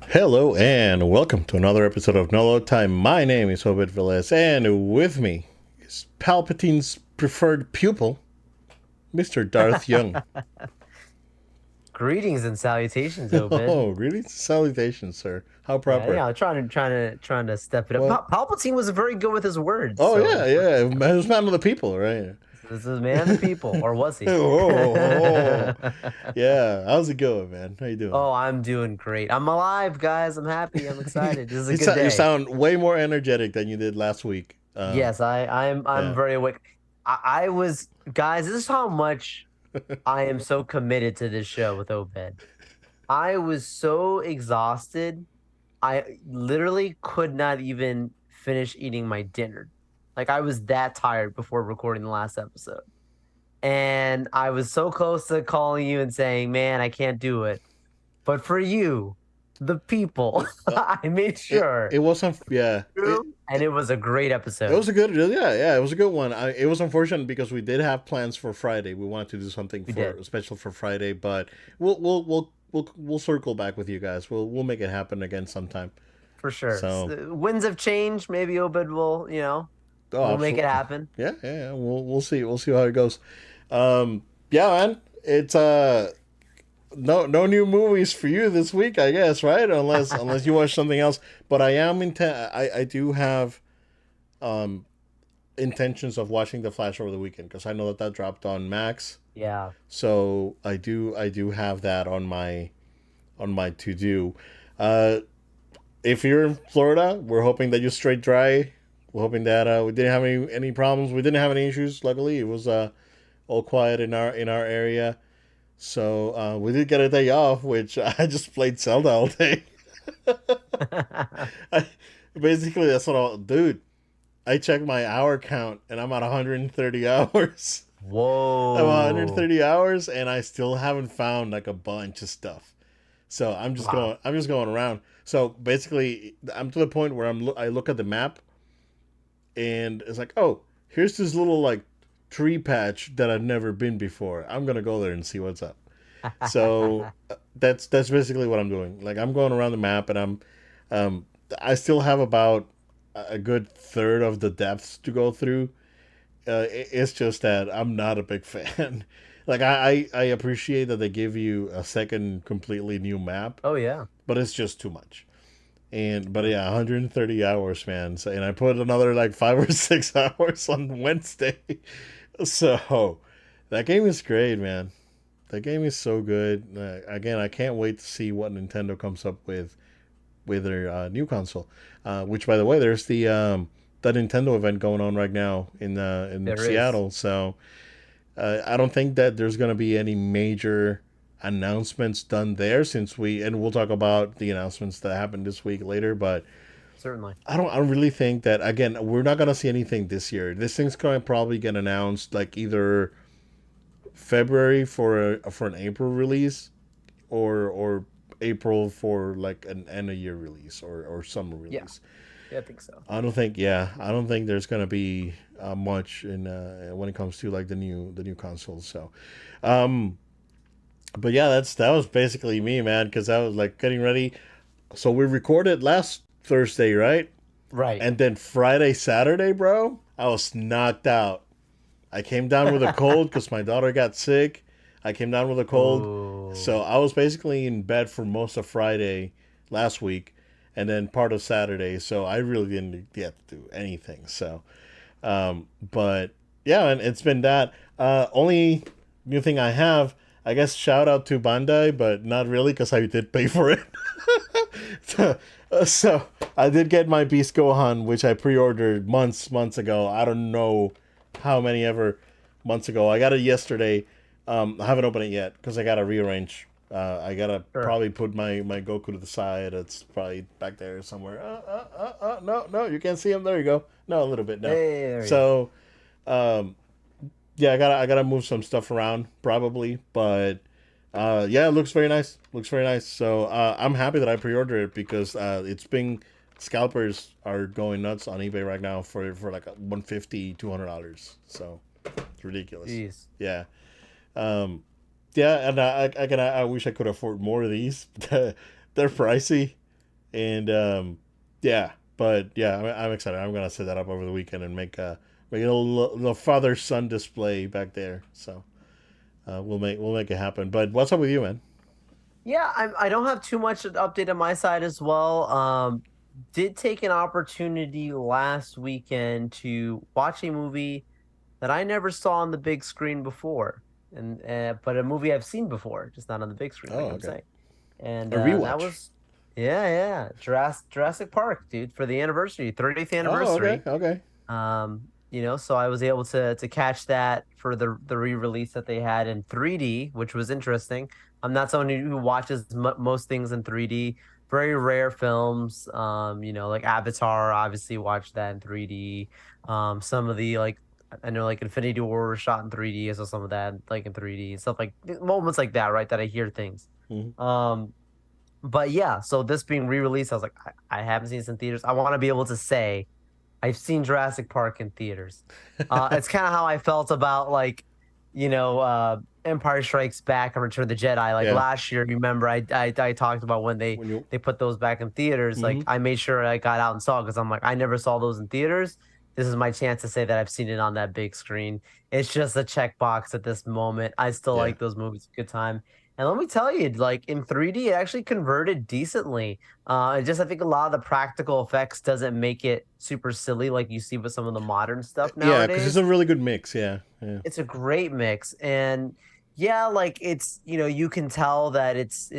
Hello and welcome to another episode of No Load Time. My name is Obed Velez, and with me is Palpatine's preferred pupil, Mr. Darth Young. Greetings and salutations, Obed. Oh, really? Salutations, sir. How Yeah, proper. trying to step it up. Well, Palpatine was very good with his words, oh yeah, so yeah. He was man of the people, right? this is a man of the people, or was he? Oh, yeah. How's it going, man? How you doing? Oh, I'm doing great. I'm alive, guys. I'm happy. I'm you, excited. This is a you good sound you day. sound way more energetic than you did last week. Yes, I'm Yeah. very awake. I was guys, this is how much I am so committed to this show with Obed. I was so exhausted. I literally could not even finish eating my dinner. Like I was that tired before recording the last episode. And I was so close to calling you and saying, "Man, I can't do it." But for you, the people, Uh, I made it sure. wasn't. Yeah. And it was a great It episode. was a good, yeah, it was a good one. It was unfortunate because we did have plans for Friday. We wanted to do something We for did, special for Friday, but we'll circle back with you guys. We'll make it happen again sometime. for sure. So, Winds have changed. Maybe Obed will, oh, we'll make it absolutely, happen. yeah, yeah, yeah. We'll see how it goes. Yeah, man, it's no new movies for you this week, I guess, right? Unless you watch something else. But I do have um intentions of watching The Flash over the weekend because I know that dropped on Max. Yeah. So I do have that on my to do. Uh, if you're in Florida, we're hoping that you straight dry. We're hoping that we didn't have any problems. We didn't have any issues. Luckily, it was all quiet in our area. So we did get a day off, which I just played Zelda all day. I, basically, that's what I'll dude. I checked my hour count and I'm at 130 hours. I'm at Whoa. 130 hours and I still haven't found like a bunch of stuff. So Wow. I'm just going around. So basically, I'm to the point where I look at the map and it's like, oh, here's this little like tree patch that I've never been before. I'm gonna go there and see what's up. So that's basically what I'm doing. Like I'm going around the map and um, I still have about a good third of the depths to go through. It's just that I'm not a big fan. Like I appreciate that they give you a second completely new map, Oh yeah. but it's just too much. And but yeah, 130 hours, man. So, and I put another like 5 or 6 hours on Wednesday. So that game is great, man. That game is so good. Again, I can't wait to see what Nintendo comes up with their new console. Which, by the way, there's the Nintendo event going on right now in There is. Seattle. So I don't think that there's going to be any major announcements done there since we'll talk about the announcements that happened this week later. But Certainly. I don't really think that again we're not going to see anything this year. This thing's going to probably get announced like either February for an April release or April for like an end of year release or summer Yeah. release. Yeah, I think so. I don't think there's gonna be much in when it comes to like the new consoles. So, um, but yeah, that was basically me, man, because I was like getting ready. So we recorded last Thursday, right? Right. And then Friday, Saturday, bro, I was knocked out. I came down with a cold because my daughter got sick. I came down with a cold. So Oh, I was basically in bed for most of Friday last week and then part of Saturday. So I really didn't get to do anything. So, but yeah, and it's been that. Only new thing I have, I guess, shout out to Bandai, but not really because I did pay for it. So I did get my Beast Gohan, which I pre-ordered months ago. I don't know how many ever months ago. I got it yesterday. I haven't opened it yet because I gotta rearrange. I gotta sure. probably put my Goku to the side. It's probably back there somewhere. No, you can't see him. There you go. No, a little bit. No. Hey, there he is. So, um, yeah, I gotta move some stuff around probably, but yeah, it looks very nice. Looks very nice. So I'm happy that I pre-ordered it because it's been scalpers are going nuts on eBay right now for like 150 $200. So it's ridiculous. Jeez. Yeah. Um, yeah, and I wish I could afford more of these. They're pricey. And yeah, but yeah, I'm excited. I'm gonna set that up over the weekend and make a little father son display back there. So we'll make it happen. But what's up with you, man? Yeah, I don't have too much to update on my side as well. Did take an opportunity last weekend to watch a movie that I never saw on the big screen before, and but a movie I've seen before, just not on the big screen, like Oh, I'm okay. saying. And A that rewatch. was, yeah, Jurassic Park, dude, for the anniversary, 30th Oh, okay, anniversary. okay. So I was able to catch that for the re-release that they had in 3D, which was interesting. I'm not someone who watches most things in 3D. Very rare films, like Avatar. Obviously, watched that in 3D. Some of the like I know like Infinity War was shot in 3D. I saw some of that like in 3D and stuff like moments like that, right? That I hear things. Mm-hmm. Um, but yeah, so this being re-released, I was like, I haven't seen this in theaters. I want to be able to say I've seen Jurassic Park in theaters. It's kind of how I felt about like, Empire Strikes Back and Return of the Jedi. Like Yeah. last year, remember I talked about when they When you. they put those back in theaters. Mm-hmm. Like I made sure I got out and saw because I'm like I never saw those in theaters. This is my chance to say that I've seen it on that big screen. It's just a checkbox at this moment. I still Yeah. like those movies. Good time. And let me tell you, like in 3D, it actually converted decently. I think a lot of the practical effects doesn't make it super silly like you see with some of the modern stuff Yeah, because it's nowadays. a really good mix. Yeah. Yeah. It's a great mix, and yeah, like it's you can tell that it's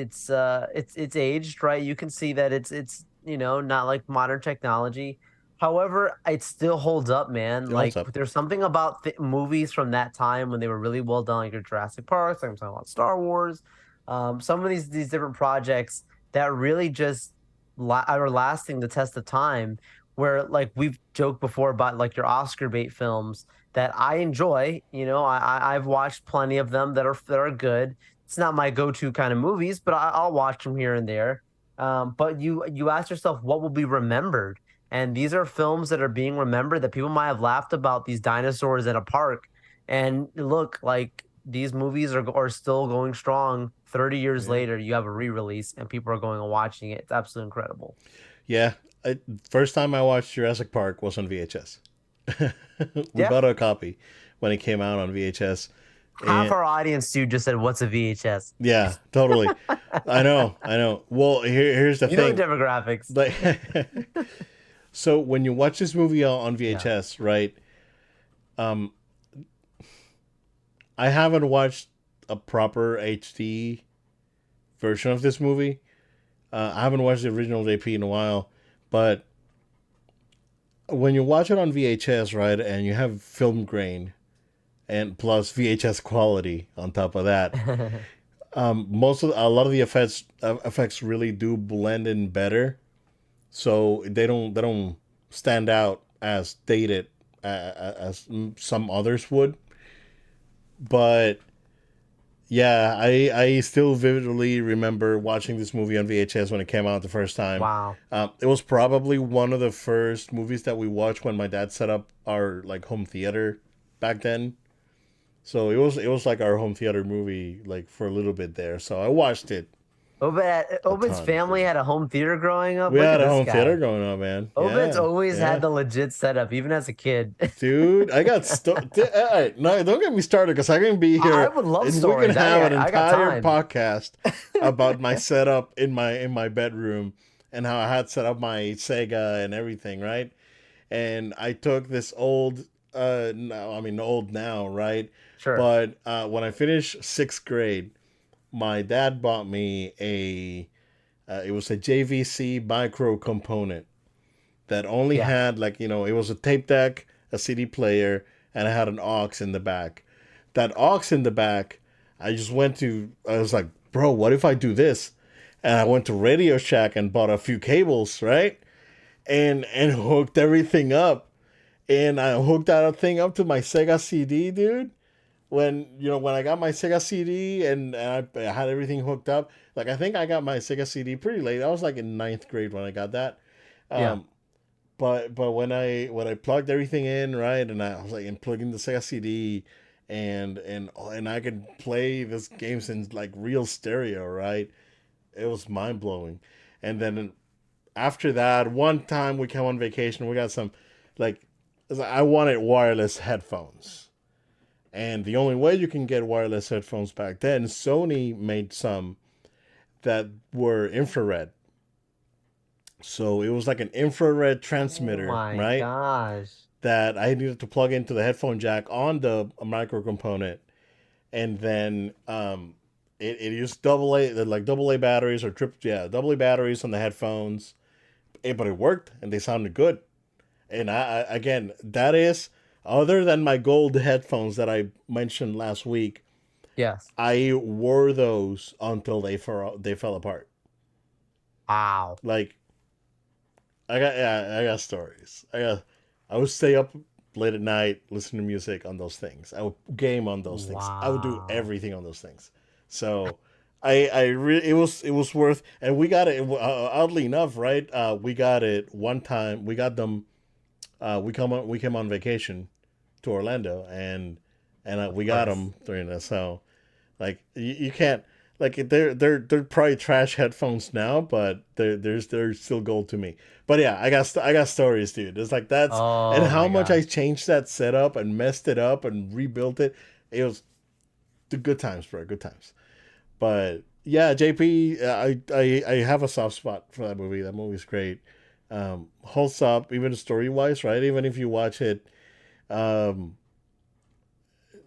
aged, right? You can see that it's not like modern technology. However, it still holds up, man. It holds Like up. there's something about movies from that time when they were really well done, like your Jurassic Park. I'm talking about Star Wars. Some of these different projects that really just are lasting the test of time. Where like we've joked before about like your Oscar bait films that I enjoy. I've watched plenty of them that are good. It's not my go-to kind of movies, but I'll watch them here and there. But you ask yourself, what will be remembered? And these are films that are being remembered that people might have laughed about these dinosaurs in a park. And look, like these movies are still going strong. 30 years Yeah. later, you have a re-release and people are going and watching it. It's absolutely incredible. Yeah. First time I watched Jurassic Park was on VHS. We Yeah. bought a copy when it came out on VHS, Half and our audience too just said, "What's a VHS?" yeah, totally. I know. Well, here's the You know the thing. demographics. Like, so when you watch this movie on Yeah. VHS, right? Um, I haven't watched a proper HD version of this movie. I haven't watched the original JP in a while, but when you watch it on VHS, right, and you have film grain and plus VHS quality on top of that, a lot of the effects really do blend in better, so they don't stand out as dated as some others would. But yeah, I still vividly remember watching this movie on VHS when it came out the first time. Wow. It was probably one of the first movies that we watched when my dad set up our like home theater back then. So it was like our home theater movie like for a little bit there. So I watched it a Obed's ton. family had a home theater growing up. We Look had at a this home theater guy. going on, man. Obed's Yeah, always yeah. had the legit setup, even as a kid. Dude, I got all right, no, don't get me started because I can be I here would love and we can stories. have an I got entire time. podcast about my setup in my bedroom and how I had set up my Sega and everything, right? And I took this old no, I mean old now, right? Sure. But when I finished 6th grade, my dad bought me a it was a JVC micro component that only Yeah. had like it was a tape deck, a CD player, and it had an aux in the back. That aux in the back, I was like, bro, what if I do this? And I went to Radio Shack and bought a few cables, right? And hooked everything up. And I hooked that thing up to my Sega CD, dude. When I got my Sega CD and I had everything hooked up, like I think I got my Sega CD pretty late. I was like in ninth grade when I got that. Yeah. Um, but when I plugged everything in right, and I was like plugging the Sega CD, and I could play this games in like real stereo, right? It was mind blowing. And then after that, one time we came on vacation, we got some, like, I wanted wireless headphones. And the only way you can get wireless headphones back then, Sony made some that were infrared. So it was like an infrared Oh transmitter, my right? gosh. That I needed to plug into the headphone jack on the micro component, and then it used double A batteries or double A batteries on the headphones. But it worked and they sounded good. And again, that is other than my gold headphones that I mentioned last week. Yes. I wore those until they fell apart. Wow. Like I got stories. I would stay up late at night listening to music on those things. I would game on those things. I would do Wow. everything on those things. So it was worth, and we got it oddly enough, right? We got it one time. We got them. We came on vacation to Orlando, and Of we got course. them during that. So like you can't, like they're probably trash headphones now, but they're still gold to me. But yeah, I got stories, dude. It's like that's, and Oh how my much I gosh. changed that setup and messed it up and rebuilt it. It was the good times, bro. Good times. But yeah, JP, I have a soft spot for that movie. That movie's great. Holds up, even story wise, right? Even if you watch it, um,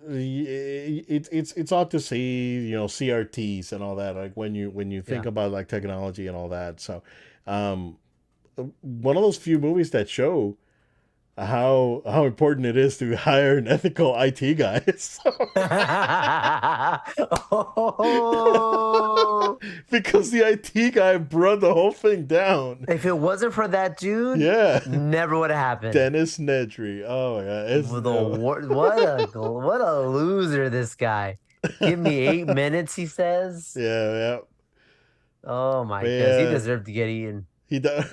it's odd to see, you know, CRTs and all that, like when you think Yeah. about like technology and all that. So um one of those few movies that show how important it is to hire an ethical IT guy. Oh, Because the IT guy brought the whole thing down. if it wasn't for that dude, Yeah. never would have happened. Dennis Nedry, oh my god, it's With what a loser this guy. Give me 8 minutes, he says. yeah, yeah. Oh But my goodness, he yeah, deserved to get eaten. he does.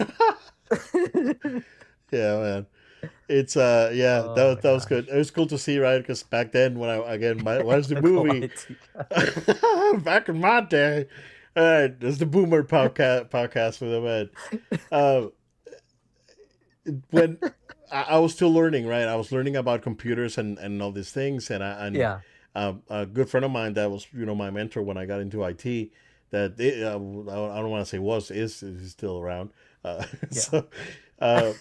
Yeah, man. It's yeah, Oh my that was good. gosh. It was cool to see, right? Because back then, when I again watched the movie, Quality guy. back in my day, all right, there's the Boomer podcast with him. Man. Uh, when I was still learning, right? I was learning about computers and all these things, and Yeah, a good friend of mine that was, you know, my mentor when I got into IT. That I don't want to say was is still around. yeah. So. Uh,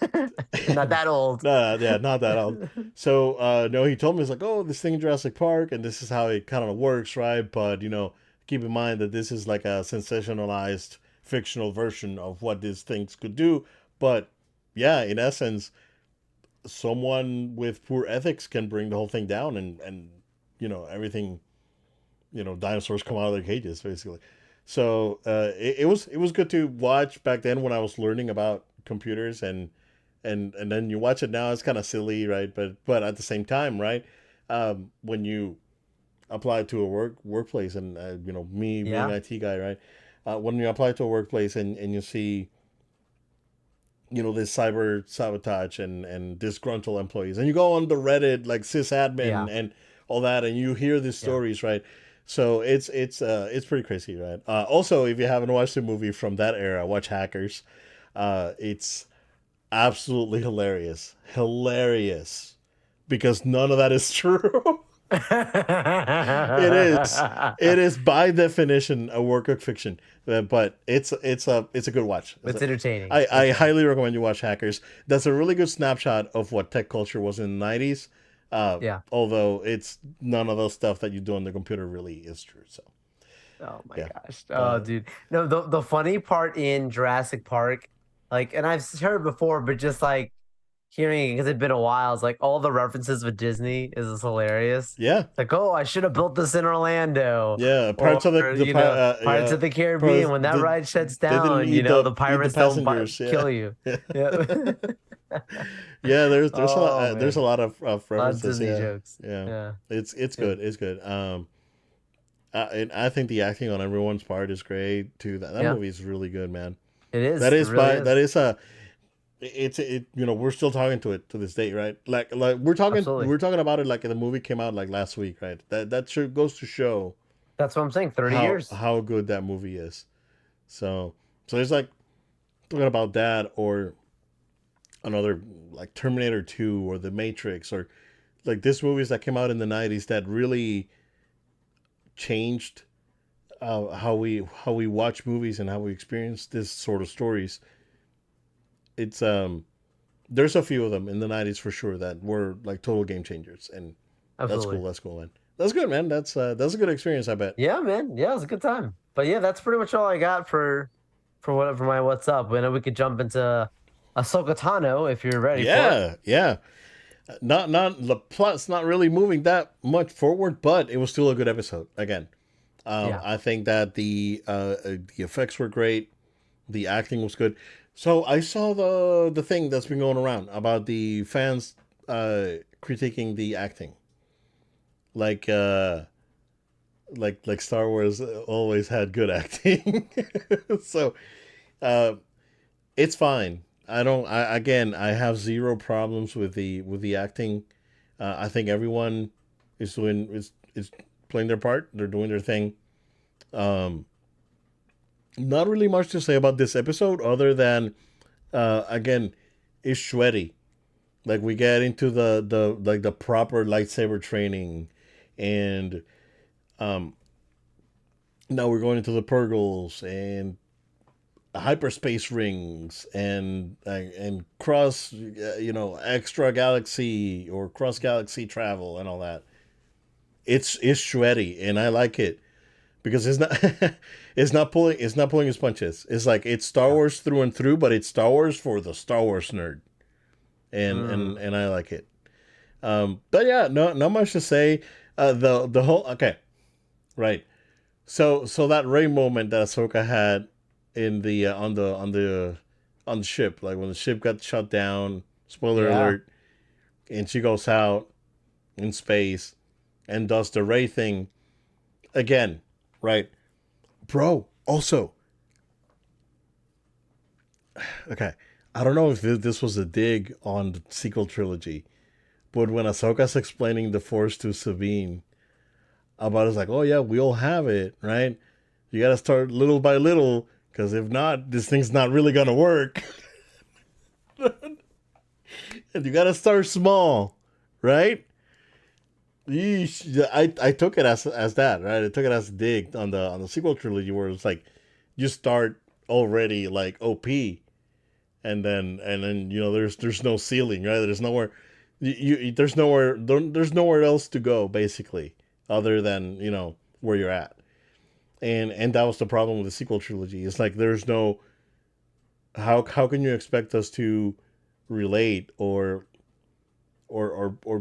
Not that old. No, yeah, not that old. So, no, he told me, it's like, oh, this thing in Jurassic Park, and this is how it kind of works, right? But, you know, keep in mind that this is like a sensationalized fictional version of what these things could do. But, yeah, in essence, someone with poor ethics can bring the whole thing down, and you know, everything, you know, dinosaurs come out of their cages, basically. So, it was good to watch back then when I was learning about computers, and then you watch it now, it's kind of silly, right? But at the same time, right, when you apply it to a workplace, and you know, me being Yeah, IT guy, right, when you apply it to a workplace, and you see, you know, this cyber sabotage and disgruntled employees, and you go on the Reddit like sysadmin yeah, and all that, and you hear these yeah. stories, right? So it's pretty crazy, right? Also, if you haven't watched a movie from that era, watch Hackers. It's absolutely hilarious. Hilarious. Because none of that is true. It is. It is by definition a work of fiction. But it's a good watch. It's entertaining. I Okay. highly recommend you watch Hackers. That's a really good snapshot of what tech culture was in the 90s. Yeah. Although it's none of those stuff that you do on the computer really is true. So Oh my yeah. gosh. Oh, Uh, dude. No, the funny part in Jurassic Park, like, and I've heard it before, but just like hearing it because it's been a while, it's like all the references with Disney is hilarious. yeah. It's like, oh, I should have built this in Orlando, Yeah, or parts of Pirates yeah, of the Caribbean. parts When that ride shuts they didn't down, the eat the pirates don't passengers. Yeah, kill you. yeah, Yeah. yeah. Oh there's a man, lot of a lot of references. Disney Yeah, jokes. yeah. Yeah. It's Yeah. good. It's good. And I think the acting on everyone's part is great too. That Yeah. movie is really good, man. It That is. It is really by that is. is a it's it. You know, we're still talking to it to this day, right? Like Absolutely. we're talking about it like the movie came out like last week, right? That sure goes to show That's what I'm saying. 30 years. how good that movie is. So so there's like talking about that or another like Terminator 2 or The Matrix or like these movies that came out in the 90s that really changed how we watch movies and how we experience this sort of stories. It's there's a few of them in the 90s for sure that were like total game changers, and that's Absolutely. cool. That's cool, man. That's good, man. That's a good experience, I bet. Yeah, man. Yeah, it was a good time. But yeah, that's pretty much all I got for whatever my what's up. And then we could jump into Ahsoka Tano if you're ready for it. Yeah, yeah. Not the plot's not really moving that much forward, but it was still a good episode. Again, Yeah, I think that the effects were great. The acting was good. So I saw the thing that's been going around about the fans critiquing the acting, like like Star Wars always had good acting. So uh, it's fine. I don't. I again, I have zero problems with the acting. I think everyone is playing their part. They're doing their thing. Um, Not really much to say about this episode other than again, it's sweaty. Like we get into the like the proper lightsaber training, and um, now we're going into the Purgles and hyperspace rings and cross extra galaxy or cross galaxy travel and all that. It's sweaty and I like it because it's not it's not pulling his punches. It's like it's Star yeah. Wars through and through, but it's Star Wars for the Star Wars nerd, Mm, and I like it. But yeah, no, not much to say. The whole okay, right. So that Ray moment that Ahsoka had in the on the ship, like when the ship got shut down. Spoiler yeah. alert! And she goes out in space and does the Ray thing again, right, bro? Also, okay, I don't know if this was a dig on the sequel trilogy, but when Ahsoka's explaining the Force to Sabine about it's like, oh yeah, we all have it, right? You gotta start little by little, because if not, this thing's not really gonna work. And you gotta start small, right? Yeesh. I took it as that, right? I took it as a dig on the sequel trilogy where it's like you start already like OP, and then there's no ceiling, right? There's nowhere there's nowhere else to go basically other than where you're at. And that was the problem with the sequel trilogy. It's like there's no how can you expect us to relate or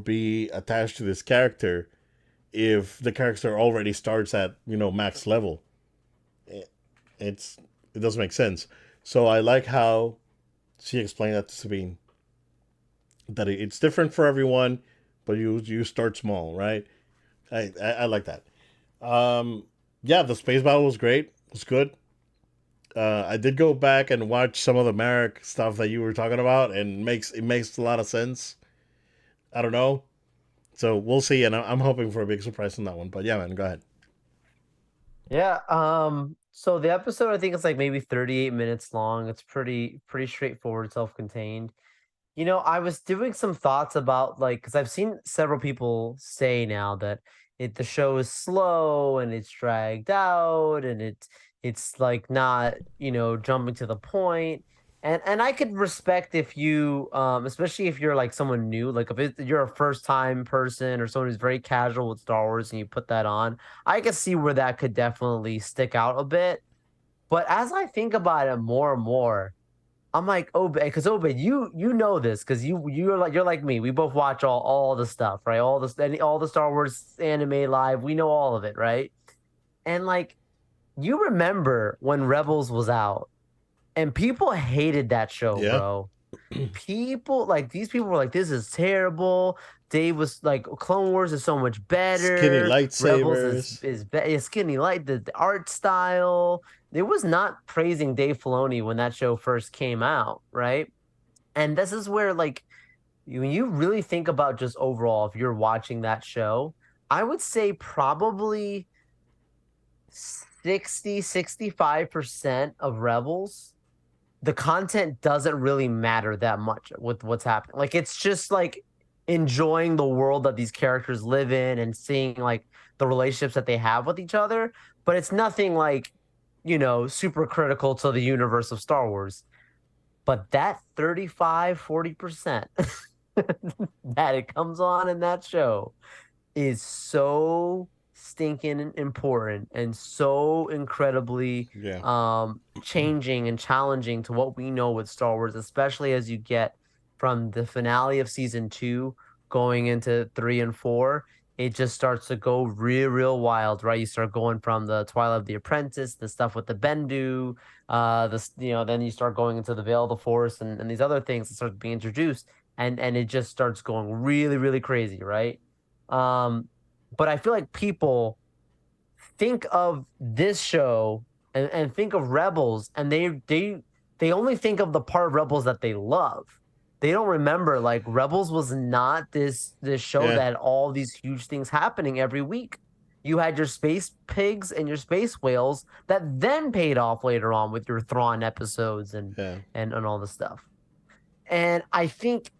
be attached to this character if the character already starts at max level. It's it doesn't make sense. So I like how she explained that to Sabine, that it's different for everyone, but you start small, right? I like that. Um, yeah, the space battle was great. It was good. I did go back and watch some of the Merrick stuff that you were talking about, and it makes a lot of sense. I don't know, so we'll see, and I'm hoping for a big surprise on that one. But yeah, man, go ahead. Yeah. So the episode I think is like maybe 38 minutes long. It's pretty straightforward, self-contained. I was doing some thoughts about like because I've seen several people say now that the show is slow and it's dragged out and it's like not jumping to the point. And I could respect if you especially if you're like someone new, like if you're a first time person or someone who's very casual with Star Wars and you put that on, I could see where that could definitely stick out a bit. But as I think about it more and more, I'm like, Obed, because Obed, you know this because you're like me. We both watch all the stuff, right? All the Star Wars anime live. We know all of it, right? And like you remember when Rebels was out and people hated that show, Yeah, bro. People like these people were like, this is terrible. Dave was like, Clone Wars is so much skinny better. Rebels lightsabers. is skinny light. The art style. It was not praising Dave Filoni when that show first came out, right? And this is where like when you really think about just overall, if you're watching that show, I would say probably 65% of Rebels the content doesn't really matter that much with what's happening. Like it's just like enjoying the world that these characters live in and seeing like the relationships that they have with each other, but it's nothing like, super critical to the universe of Star Wars. But that 35-40% that it comes on in that show is so stinking important and so incredibly Yeah. changing and challenging to what we know with Star Wars, especially as you get from the finale of season 2 going into 3 and 4. It just starts to go real wild, right? You start going from the Twilight of the Apprentice, the stuff with the Bendu, then you start going into the Veil of the Force and these other things that start being introduced, and it just starts going really crazy, right? But I feel like people think of this show and think of Rebels, and they only think of the part of Rebels that they love. They don't remember like Rebels was not this show Yeah. that had all these huge things happening every week. You had your space pigs and your space whales that then paid off later on with your Thrawn episodes and Yeah. and all the stuff. And I think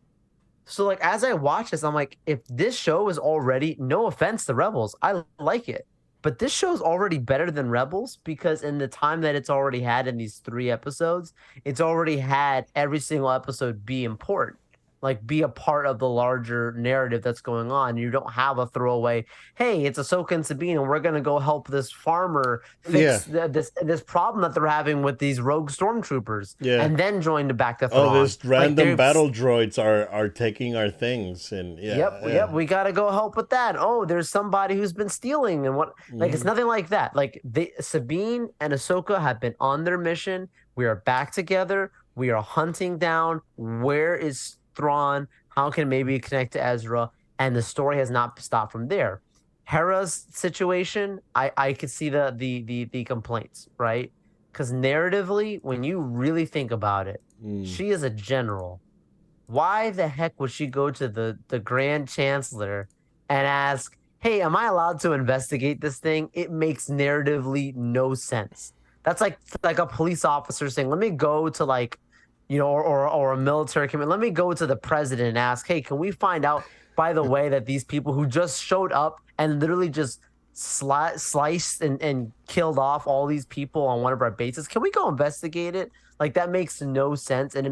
so, like, as I watch this, I'm like, if this show is already, no offense to Rebels, I like it. But this show is already better than Rebels because in the time that it's already had in these 3 episodes, it's already had every single episode be important, like be a part of the larger narrative that's going on. You don't have a throwaway, hey, it's Ahsoka and Sabine, and we're gonna go help this farmer Yeah. fix this problem that they're having with these rogue stormtroopers, Yeah. and then join to back to Oh, Thrawn. this Like random they've battle droids are taking our things, and Yep, we got to go help with that. Oh, there's somebody who's been stealing and what like it's hmm nothing like that. Like Sabine and Ahsoka have been on their mission. We are back together. We are hunting down where is Thrawn? How can maybe connect to Ezra? And the story has not stopped from there. Hera's situation, I could see the complaints, right? Because narratively, when you really think about it, Mm. she is a general. Why the heck would she go to the Grand Chancellor and ask, "Hey, am I allowed to investigate this thing?" It makes narratively no sense. That's like a police officer saying, "Let me go to like, or a military command. Let me go to the president and ask, hey, can we find out, by the way, that these people who just showed up and literally just sliced and killed off all these people on one of our bases, can we go investigate it?" Like that makes no sense, and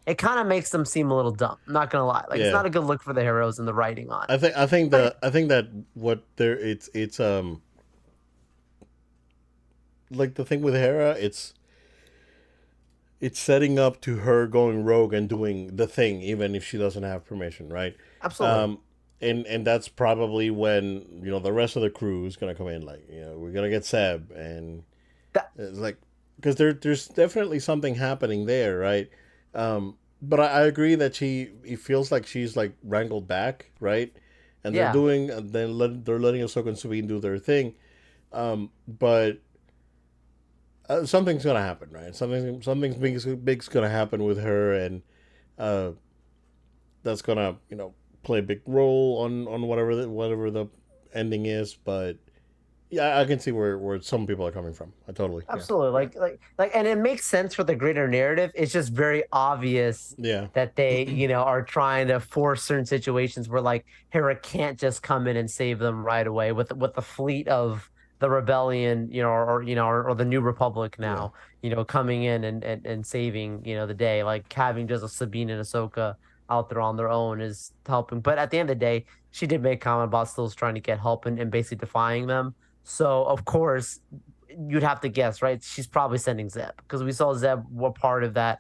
it kind of makes them seem a little dumb. I'm not gonna lie. Like it's Yeah. not a good look for the heroes and the writing on it. I think that what there it's like the thing with Hera, it's setting up to her going rogue and doing the thing, even if she doesn't have permission, right? Absolutely. Um, and that's probably when the rest of the crew is gonna come in. Like we're gonna get Seb, and That it's like because there's definitely something happening there, right? But I agree that it feels like she's like wrangled back, right? And they're yeah. doing they're letting Ahsoka and Sabine do their thing, but something's gonna happen, right? Something big's gonna happen with her, and uh, that's gonna play a big role on whatever the ending is. But yeah, I can see where some people are coming from. I totally Absolutely. yeah And it makes sense for the greater narrative. It's just very obvious yeah that they, are trying to force certain situations where like Hera can't just come in and save them right away with the fleet of the rebellion, or the New Republic yeah now, coming in and saving, the day. Like having just a Sabine and Ahsoka out there on their own is helping. But at the end of the day, she did make a comment about still trying to get help and basically defying them. So of course you'd have to guess, right? She's probably sending Zeb because we saw Zeb were part of that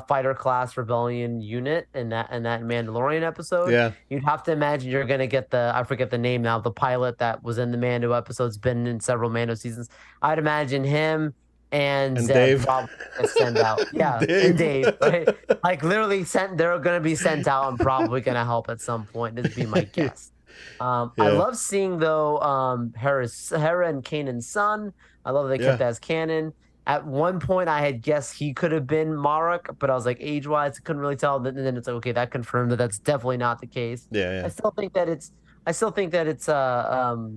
fighter class rebellion unit in that Mandalorian episode. yeah. You'd have to imagine you're gonna get I forget the name now, the pilot that was in the Mando episodes, been in several Mando seasons. I'd imagine him and And Zeb Dave, probably gonna send out. Yeah, and Dave, Dave, right? Like literally sent they're gonna be sent out and probably gonna help at some point. This would be my guess. I yeah, love seeing though Hera and Kanan's son. I love they kept yeah, that as canon. At one point, I had guessed he could have been Marek, but I was like age wise, couldn't really tell. And then it's like okay, that confirmed that that's definitely not the case. yeah, I yeah, still think that it's I still think that it's Star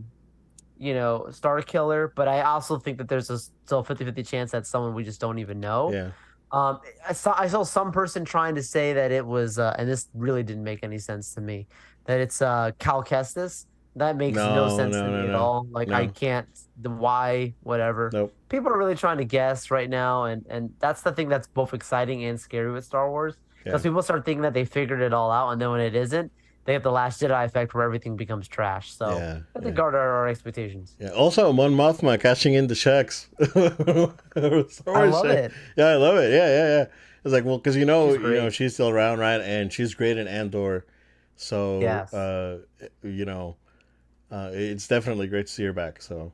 Killer, but I also think that there's a still 50-50 chance that someone we just don't even know. yeah. Um, I saw some person trying to say that it was, and this really didn't make any sense to me, that it's Cal Kestis. That makes no No, sense to no, no, me at no, all. Like I no, can't the why, whatever. nope. People are really trying to guess right now, and that's the thing that's both exciting and scary with Star Wars. Yeah, Because people start thinking that they figured it all out, and then when it isn't, they have the Last Jedi effect where everything becomes trash. So yeah, I have to yeah. guard our expectations. Yeah. Also, Mon Mothma cashing in the checks. Star I Wars love check. it. Yeah, I love it. Yeah, yeah, yeah. It's like, well, because She's you know, great. she's still around, right? And she's great in Andor, so Yes. you know, it's definitely great to see her back. So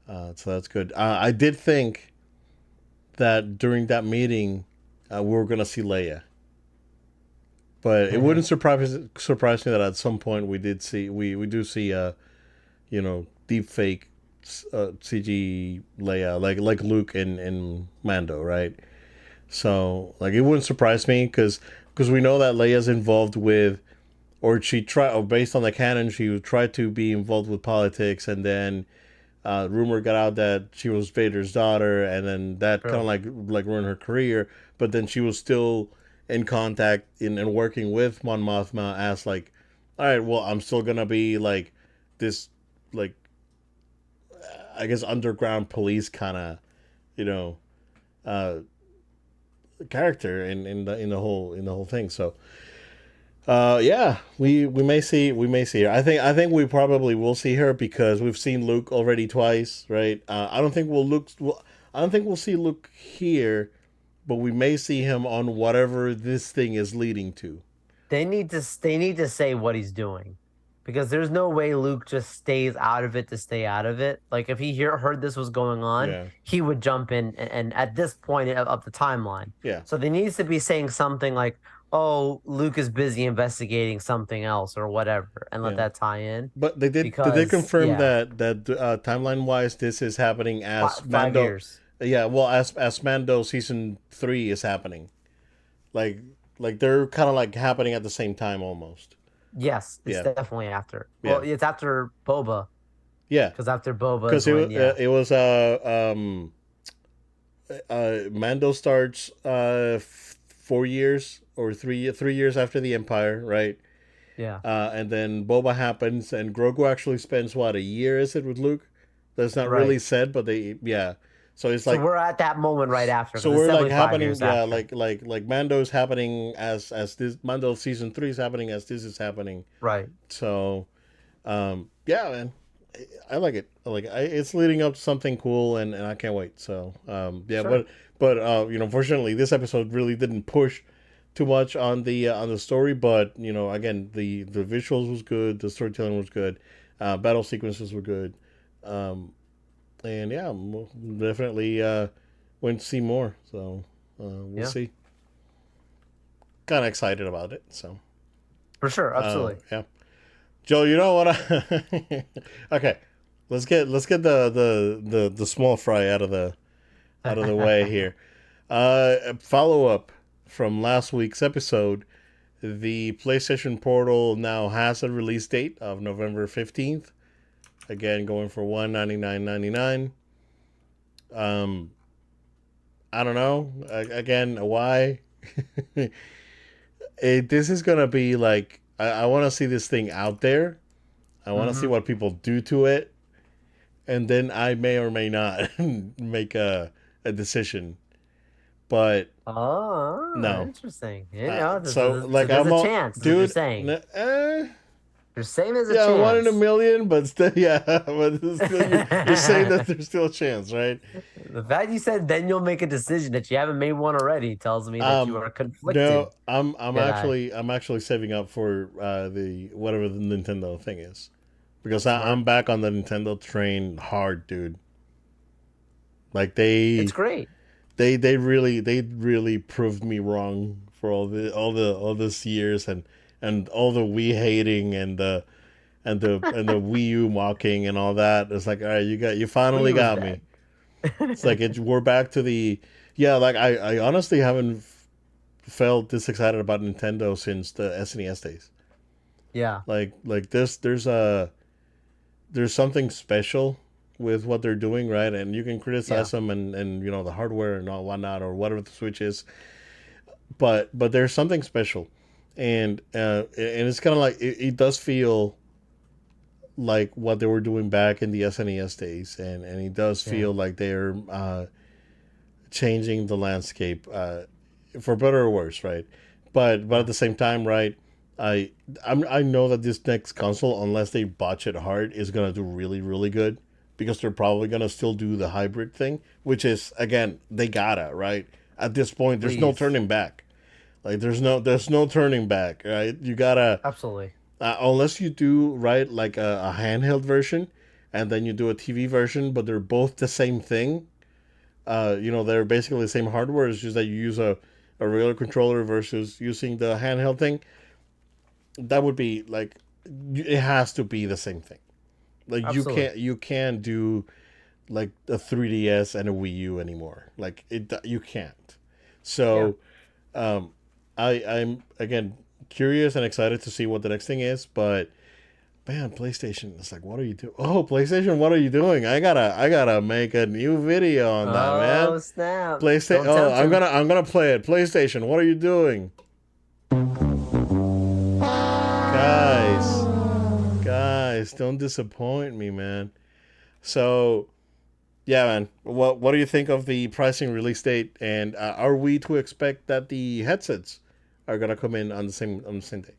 that's good. I did think that during that meeting, we were gonna see Leia, but it wouldn't surprise me that at some point we do see you know, deep fake CG Leia, like Luke and Mando, right? So like it wouldn't surprise me because we know that Leia's involved with, or she tried, or based on the canon, she tried to be involved with politics, and then rumor got out that she was Vader's daughter, and then that kind of True. like ruined her career. But then she was still in contact in and working with Mon Mothma as like, all right, well, I'm still gonna be like this, like I guess underground police kind of, you know, uh, character in the whole thing. So yeah, we may see her. I think we probably will see her because we've seen Luke already twice, right? I don't think we'll see Luke here, but we may see him on whatever this thing is leading to. They need to say what he's doing because there's no way Luke just stays out of it to stay out of it. Like if he heard this was going on, Yeah, he would jump in and at this point of the timeline. yeah, So they needs to be saying something like, "Oh, Luke is busy investigating something else or whatever," and let yeah. that tie in But they did because confirm yeah, that timeline wise, this is happening as 5 years. Yeah, well, as Mando season 3 is happening. Like they're kind of like happening at the same time almost. Yes, it's Yeah, definitely after. Well, yeah, it's after Boba yeah. because after Boba is Because when yeah, it was Mando starts 4 years or 3 years after the Empire, right? yeah. And then Boba happens, and Grogu actually spends what, a year? Is it with Luke? That's not really Right. said, but they yeah. So it's So like we're at that moment right after so because it's we're like definitely five happening, years yeah, after. like Mando's happening as this Mando season 3 is happening as this is happening. Right. So yeah, man, I like it. It's leading up to something cool, and I can't wait. So yeah, Sure. but you know, fortunately, this episode really didn't push too much on the story. But you know, again, the visuals was good, the storytelling was good, battle sequences were good, and yeah, we'll definitely went to see more. So we'll Yeah. see. Kind of excited about it. So For sure. Absolutely. yeah. Joe, you know what? Okay, let's get the small fry out of the way here. Follow up from last week's episode. The PlayStation Portal now has a release date of November 15th. Again, going for $199.99. Um, I don't know. Again, why? This is gonna be like I want to see this thing out there. I want to see Hmm. what people do to it, and then I may or may not make a decision. But Oh, no. interesting. You know, So so like there's I'm a all, chance, is what you're dude. saying. You're saying there's a Yeah, one in a chance. million, but still, yeah. But it's still, you're saying that there's still a chance, right? The fact you said then you'll make a decision that you haven't made one already tells me that you Um, are no, conflicted, I'm Jedi. I'm actually saving up for the whatever the Nintendo thing is because I'm Smart. back on the Nintendo train hard, dude. Like It's great. they really proved me wrong for all this years and all the Wii hating and the Wii U mocking and all that. It's like, all right, you Wii finally was got me. dead. It's like we're back to the yeah. Like I honestly haven't felt this excited about Nintendo since the SNES days. Yeah. Like there's something special with what they're doing, right? And you can Yeah, criticize them and the hardware and all whatnot or whatever the Switch is, but there's something special, and it's kind of like it does feel like what they were doing back in the SNES days, and it does yeah, feel like they're changing the landscape for better or worse, right? But at yeah. the same time, right? I I know that this next console, unless they botch it hard, is gonna do really really good because they're probably gonna still do the hybrid thing, which is again they gotta right at this point. There's no Please, turning back. Like there's no turning back, right? You gotta absolutely. unless you do right like a handheld version, and then you do a TV version, but they're both the same thing. They're basically the same hardware. It's just that you use a regular controller versus using the handheld thing. That would be like it has to be the same thing. Like Absolutely. you can't do like a 3DS and a Wii U anymore. Like you can't. Yeah. So I'm again curious and excited to see what the next thing is, but man, PlayStation. It's like, what are you doing? Oh, PlayStation, what are you doing? I gotta make a new video on that, man. Oh, snap. PlayStation. Don't Oh, tempt him. I'm gonna play it. PlayStation, what are you doing, guys? Guys, don't disappoint me, man. So yeah, man. What do you think of the pricing release date? And are we to expect that the headsets are gonna come in on the same day?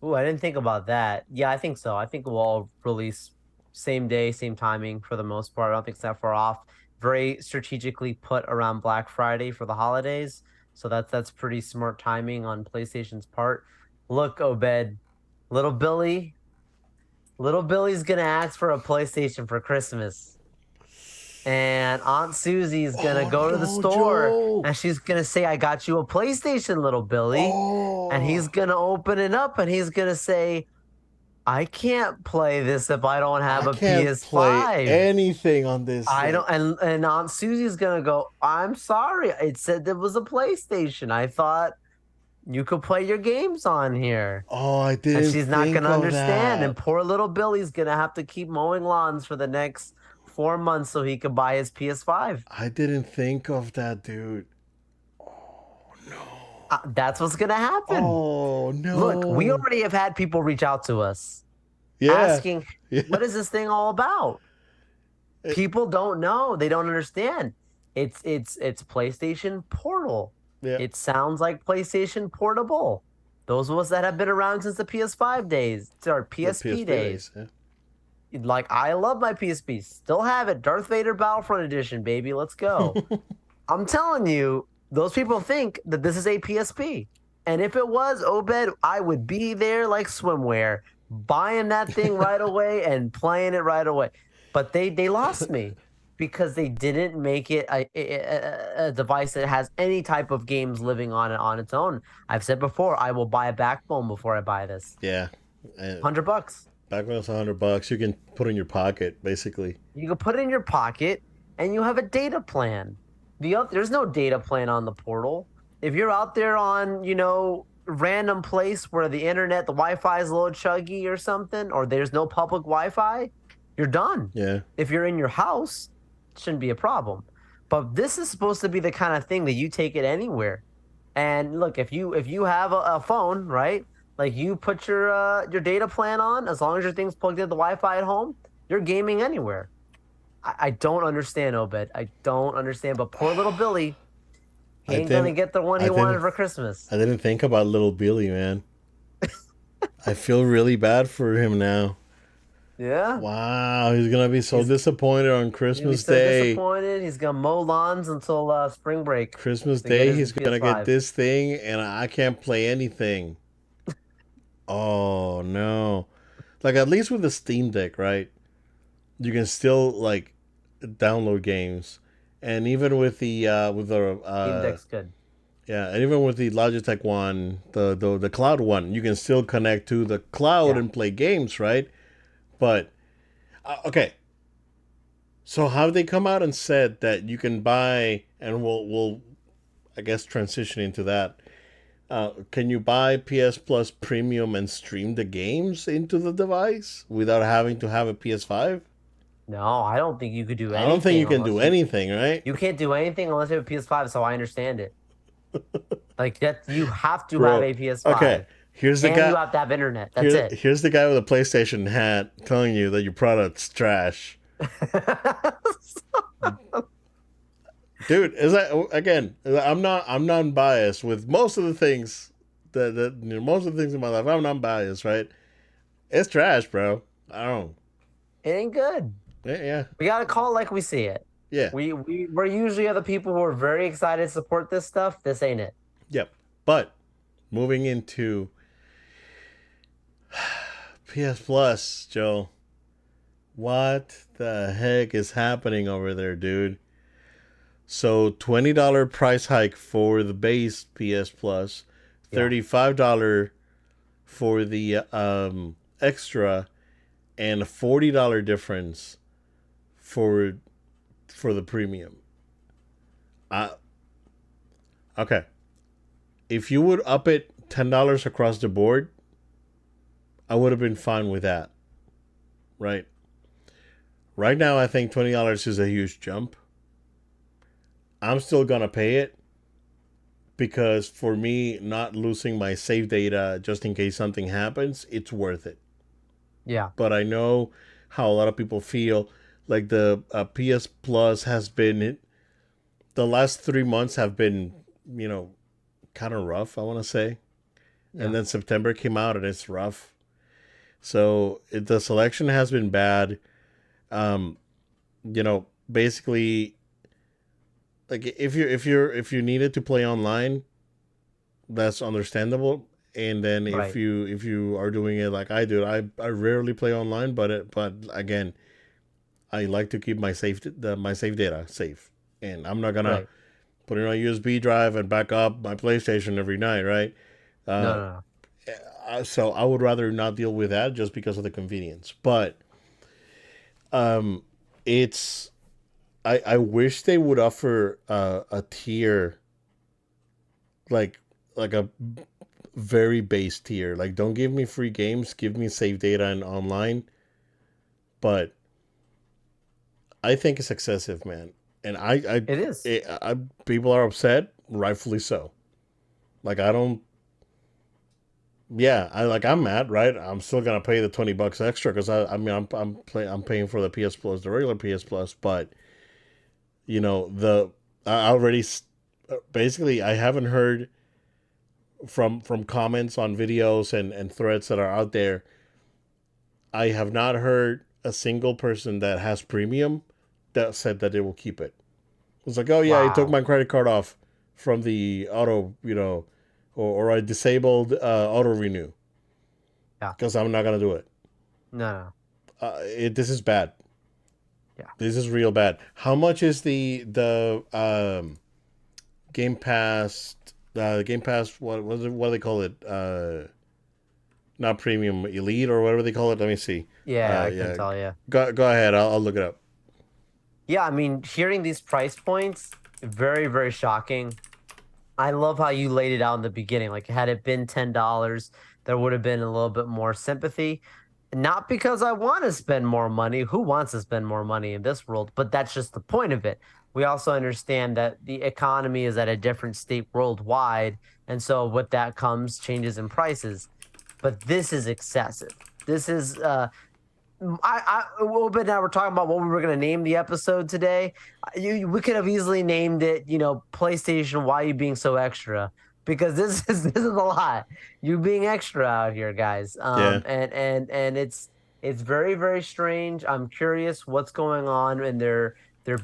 Ooh, I didn't think about that. Yeah, I think so. I think we'll all release same day, same timing for the most part. I don't think it's that far off. Very strategically put around Black Friday for the holidays. So that's pretty smart timing on PlayStation's part. Look, Obed, little Billy, little Billy's gonna ask for a PlayStation for Christmas. And Aunt Susie's gonna Oh go to the no, store Joe! and she's gonna say, I got you a PlayStation, little Billy. And he's Oh, gonna open it up and he's gonna say, I can't play this if I don't have I a can't play PS5. anything on this I thing. don't, and Aunt Susie's gonna go, I'm sorry. It said there was a PlayStation. I thought you could play your games on here. Oh, I And didn't she's not think gonna of understand. And that. poor little Billy's gonna have to keep mowing lawns for the next 4 months so he could buy his PS5. I didn't think of that, dude. No. That's what's gonna happen. Oh Look, we no. already have had people reach out to us Yeah. asking, Yeah. what is this thing all about? It- People don't know. They don't understand. It's PlayStation Portal. yeah. It sounds like PlayStation Portable. Those of us that have been around since the PS5 days or The PSP PSP days. days. Yeah. Like I love my PSP. Still have it. Darth Vader Battlefront Edition, baby. Let's go. I'm telling you, those people think that this is a PSP. And if it was, Obed, I would be there like swimwear, buying that thing right away and playing it right away. But they lost me because they didn't make it a device that has any type of games living on it on its own. I've said before, I will buy a backbone before I buy this. Yeah. And $100. back when it's $100, you can put in your pocket, basically. You can put it in your pocket and you have a data plan. There's no data plan on the portal. If you're out there on, random place where the internet, the Wi-Fi is a little chuggy or something, or there's no public Wi-Fi, you're done. Yeah. If you're in your house, it shouldn't be a problem. But this is supposed to be the kind of thing that you take it anywhere. And look, if you have a phone, right? Like you put your data plan on, as long as your thing's plugged into the Wi-Fi at home, you're gaming anywhere. I don't understand, Obed. I don't understand. But poor little Billy, he I ain't gonna didn't. get the one I he wanted didn't. for Christmas. I didn't think about little Billy, man. I feel really bad for him now. Yeah. Wow, he's gonna be so He's disappointed on gonna be Christmas so Day. disappointed. He's gonna mow lawns until spring break Christmas to get Day, his he's gonna get PS5. this thing, and I can't play anything. Oh no! Like at least with the Steam Deck, right? You can still like download games, and even with the Steam Deck's good. yeah, and even with the Logitech one, the cloud one, you can still connect to the cloud Yeah. and play games, right? But okay, so have they come out and said that you can buy, and we'll I guess transition into that. Can you buy PS Plus Premium and stream the games into the device without having to have a PS5? No, I don't think you could do I don't think anything you can do unless you anything, right? you can't do anything unless you have a PS5, so I understand it. Like that you have to have Bro, a okay. PS5 Here's the and you guy. have to have internet. That's it. Here's the guy with a PlayStation hat telling you that your product's trash. Dude, is that again? I'm non-biased with most of the things most of the things in my life. I'm non-biased, right? It's trash, bro. I don't. It ain't good. Yeah, We gotta call it like we see it. yeah, We're usually are the people who are very excited to support this stuff. This ain't it. yep. But moving into PS Plus, Joe. What the heck is happening over there, dude? So $20 price hike for the base PS Plus, Yeah, $35 for the extra, and a $40 difference for the premium. Uh, okay, if you would up it $10 across the board, I would have been fine with that. Right. Right now, I think $20 is a huge jump. I'm still gonna pay it because for me, not losing my save data just in case something happens, it's worth it. yeah, But I know how a lot of people feel. Like the PS Plus has been the last 3 months have been, you know, kind of rough. I want to say, and yeah. then September came out and it's rough. So the selection has been bad. Um, basically, like if you needed to play online, that's understandable. And then Right, if you are doing it like I do, I rarely play online, but again, I like to keep my save data safe, and I'm not gonna right. put it on a USB drive and back up my PlayStation every night, right? No, Uh, no, no. so I would rather not deal with that just because of the convenience. But um, it's I wish they would offer a tier like a very base tier. Like, don't give me free games, give me save data and online. But I think it's excessive, man. And It is. people are upset, rightfully so. Like, I don't. Yeah, I'm mad, right? I'm still gonna pay the $20 extra because I mean I'm paying for the PS Plus, the regular PS Plus, but the I already basically I haven't heard from comments on videos and threads that are out there. I have not heard a single person that has premium that said that they will keep it. It's like, oh yeah, I took Wow. my credit card off from the auto, or I disabled auto renew Yeah. because I'm not gonna do it. No, no. This is bad. Yeah. This is real bad. How much is the Game Pass? Game Pass. What do they call it? Not premium, elite or whatever they call it. Let me see. Yeah, I can Yeah. tell you. Go ahead. I'll look it up. Yeah, I mean, hearing these price points, very, very shocking. I love how you laid it out in the beginning. Like, had it been $10, there would have been a little bit more sympathy. Not because I want to spend more money. Who wants to spend more money in this world? But that's just the point of it. We also understand that the economy is at a different state worldwide. And so, with that comes changes in prices. But this is excessive. This is a little bit now we're talking about what we were going to name the episode today. We could have easily named it, PlayStation. Why are you being so extra? Because this is a lot. You being extra out here, guys. Yeah. And it's very very strange. I'm curious what's going on in their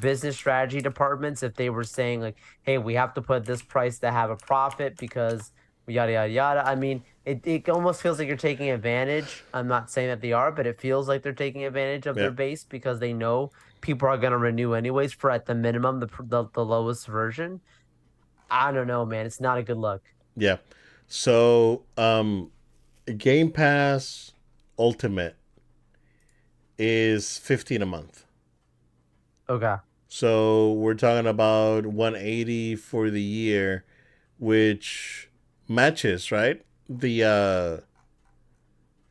business strategy departments if they were saying like, hey, we have to put this price to have a profit because yada yada yada. I mean, it almost feels like you're taking advantage. I'm not saying that they are, but it feels like they're taking advantage of their Yeah. base because they know people are going to renew anyways for at the minimum the lowest version. I don't know, man. It's not a good look. Yeah. So Game Pass Ultimate is 15 a month. Okay. So we're talking about 180 for the year, which matches, right? The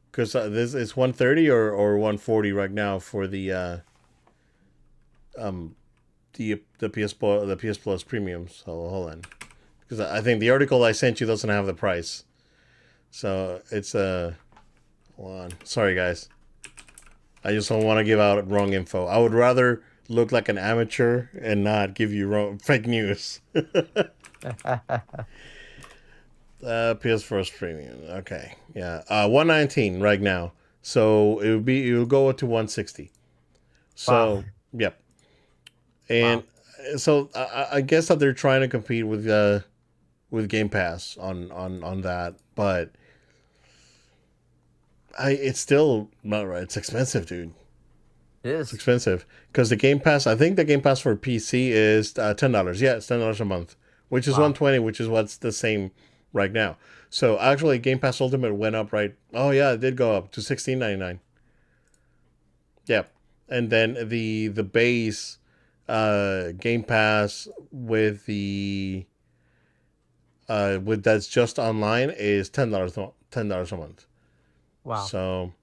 because this is 130 or 140 right now for the um the PS Plus Premium. So hold on, because I think the article I sent you doesn't have the price. So it's hold on. Sorry guys, I just don't want to give out wrong info. I would rather look like an amateur and not give you wrong fake news. PS Plus Premium. Okay, yeah, 119 right now. So it would go to 160. Wow. So yep, and Wow. so I guess that they're trying to compete with Game Pass on that, but it's still not right. It's expensive, dude. It It's is. expensive because the Game Pass. I think the Game Pass for PC is $10. Yeah, it's $10 a month, which is Wow. 120, which is what's the same right now. So actually, Game Pass Ultimate went up, right? Oh yeah, it did go up to 16.99. Yeah, and then the base Game Pass with that's just online is $10 a month. Wow. So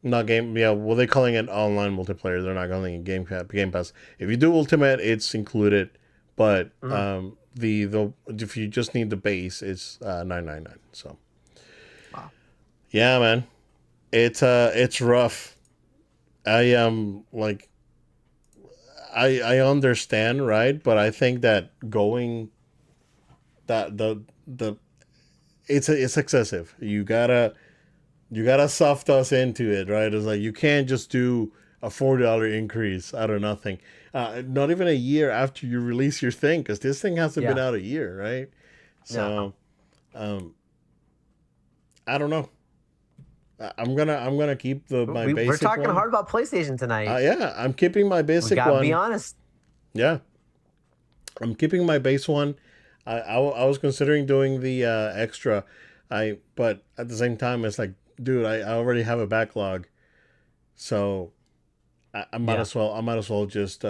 not game. Yeah, well they're calling it online multiplayer. They're not calling it Game Pass. If you do Ultimate, it's included, but Mm. the if you just need the base, it's 9.99. So Wow. yeah, man, it's rough. I like I understand, right? But I think that going that the it's excessive. You gotta soft us into it, right? It's like you can't just do a $40 increase out of nothing. Not even a year after you release your thing, because this thing hasn't been Yeah. out a year, right? No. So um, I don't know. I'm gonna keep my We're basic talking one. hard about PlayStation tonight. Yeah, I'm keeping my We basic gotta be one. honest. Yeah, I'm keeping my base one. I was considering doing the extra. But at the same time, it's like, dude, I already have a backlog, so I might Yeah. as well just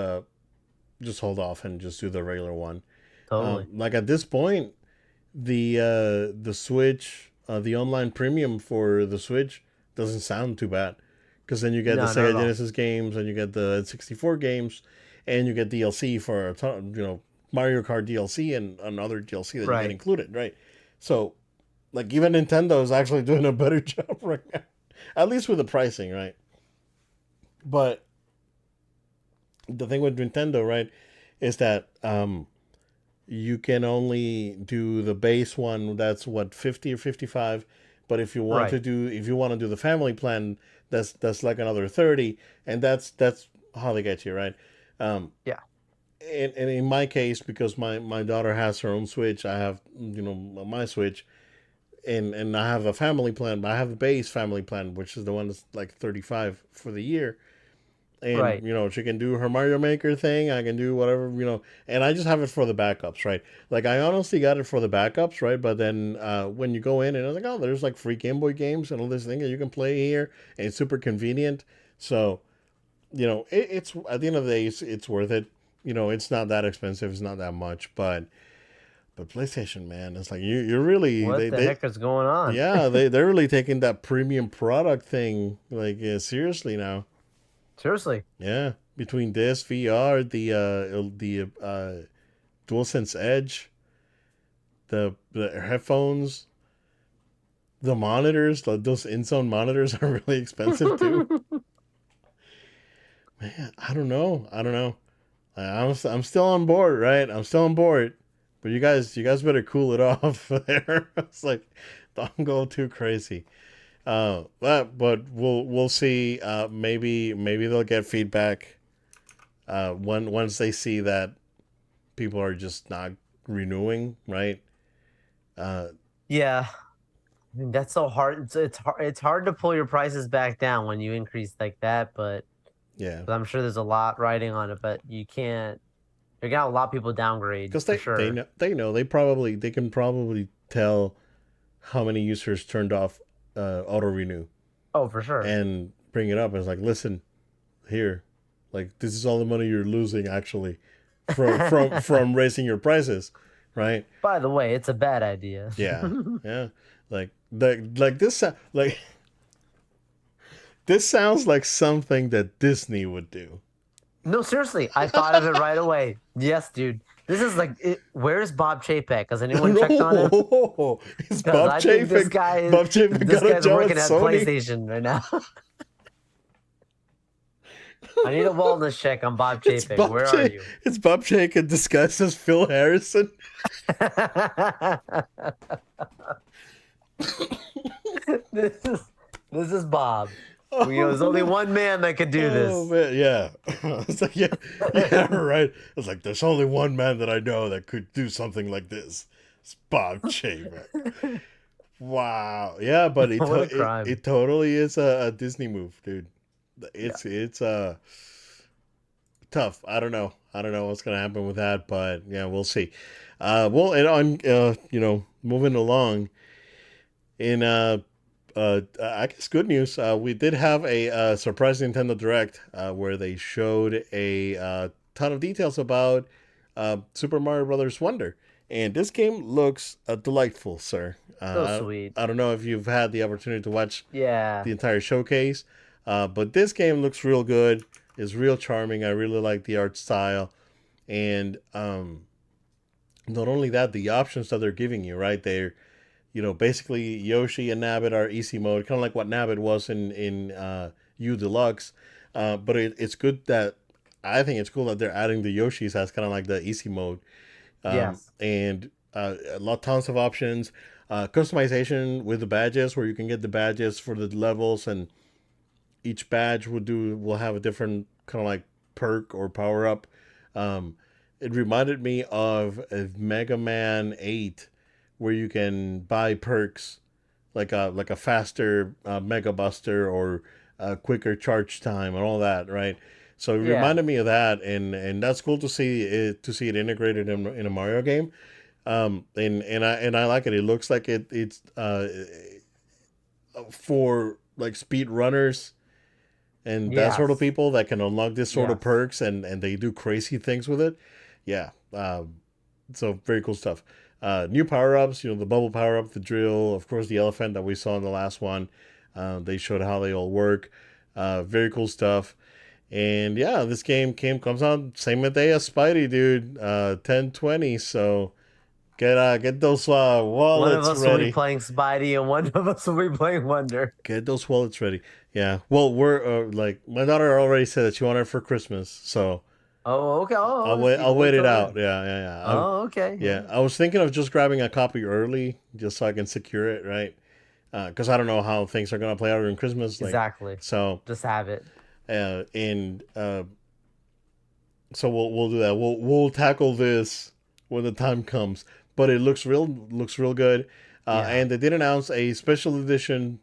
hold off and just do the regular one. Totally. Like at this point, the Switch, the online premium for the Switch doesn't sound too bad, because then you get the No, not Sega at all. Genesis games and you get the 64 games, and you get DLC for a ton, Mario Kart DLC and other DLC that you get Right. included, right? So like even Nintendo is actually doing a better job right now, at least with the pricing, right? But the thing with Nintendo, right, is that you can only do the base one. That's what 50 or 55. But Right. if you want to do the family plan, that's like another 30, and that's how they get you, right? Um, Yeah. and in my case, because my daughter has her own Switch, I have my Switch, and I have a family plan, but I have the base family plan, which is the one that's like 35 for the year. And Right. she can do her Mario Maker thing. I can do whatever, and I just have it for the backups, right? Like I honestly got it for the backups, right? But then when you go in and I was like, oh, there's like free Game Boy games and all this thing that you can play here, and it's super convenient. So it's at the end of the day, it's worth it. It's not that expensive. It's not that much, but PlayStation, man, it's like you're really What the they heck is going on? yeah, they're really taking that premium product thing like seriously now. Seriously. Yeah, between this VR, the DualSense Edge, the headphones, the monitors, those in-zone monitors are really expensive too. Man, I don't know. I'm still on board, right? I'm still on board, but you guys better cool it off there. It's like don't go too crazy. But we'll see. Maybe they'll get feedback. Once they see that people are just not renewing, right? Uh, Yeah. I mean, that's so hard. It's hard to pull your prices back down when you increase like that, yeah, but I'm sure there's a lot riding on it, but you can't. You're gonna have a lot of people downgrade because for they sure. know they can probably tell how many users turned off auto renew Oh, for sure. and bring it up. It's like, listen here, like this is all the money you're losing actually from raising your prices, right? By the way, it's a bad idea. Yeah, yeah. Like this like this sounds like something that Disney would do. No, seriously, I thought of it right away. Yes, dude. This is like, where's Bob Chapek? Has anyone checked on him? No, it's Because Bob I think Chapek. Bob Chapek this got a guy's job at working at Sony. PlayStation right now. I need a wellness check on Bob It's Chapek. Bob Where are Ch- you? It's Bob Chapek disguised as Phil Harrison. This is this is Bob. There's only Oh, one man that could do oh this. man, yeah. It's like yeah, right. It's like there's only one man that I know that could do something like this. It's Bob Chapek. Wow. Yeah, but What a crime. it totally is a Disney move, dude. Yeah. It's tough. I don't know what's gonna happen with that, but yeah, we'll see. Well, and on moving along in I guess good news. We did have a surprise Nintendo Direct where they showed a ton of details about Super Mario Brothers Wonder, and this game looks delightful, sir. So sweet. I don't know if you've had the opportunity to watch Yeah. the entire showcase, but this game looks real good. It's real charming. I really like the art style, and not only that, the options that they're giving you, right? They're basically Yoshi and Nabbit are easy mode, kind of like what Nabbit was in U Deluxe. But it's good that I think it's cool that they're adding the Yoshis as kind of like the easy mode, Yes. and tons of options, customization with the badges, where you can get the badges for the levels, and each badge will have a different kind of like perk or power up. Um, it reminded me of Mega Man 8, where you can buy perks like a faster Mega Buster or a quicker charge time and all that, right? So it Yeah. reminded me of that, and that's cool to see it integrated in a Mario game. And I like it. It looks like it's for like speed runners and that sort of Yes. people that can unlock this sort of Yes. perks, and they do crazy things with it. Yeah, so very cool stuff. New power ups, the bubble power up, the drill, of course, the elephant that we saw in the last one. They showed how they all work. Very cool stuff. And yeah, this game comes out same day as Spidey, dude. 10/20. So get those One of wallets us will be ready. playing Spidey and one of us will be playing Wonder. Get those wallets ready. Yeah. Well, we're like my daughter already said that she wanted it for Christmas, so Oh, okay. Oh, I'll Steve, wait wait it till out. then. Yeah, yeah, yeah. Oh, okay. Yeah, Yeah. I was thinking of just grabbing a copy early just so I can secure it, right? Because I don't know how things are gonna play out during Christmas, like Exactly. so. Just have it. And so we'll do that. We'll tackle this when the time comes. But it looks real good. Yeah. And they did announce a special edition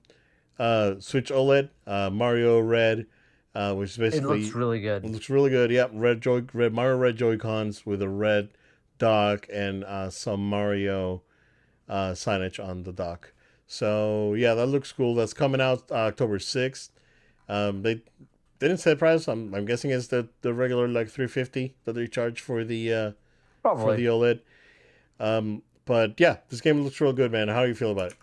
Switch OLED Mario Red, which is It looks basically really good. looks really good. Yep, red Mario Red Joy Cons with a red dock and some Mario signage on the dock. So yeah, that looks cool. That's coming out October 6th. They didn't say price. I'm guessing it's the regular like 350 that they charge for Probably. the OLED. But yeah, this game looks real good, man. How do you feel about it?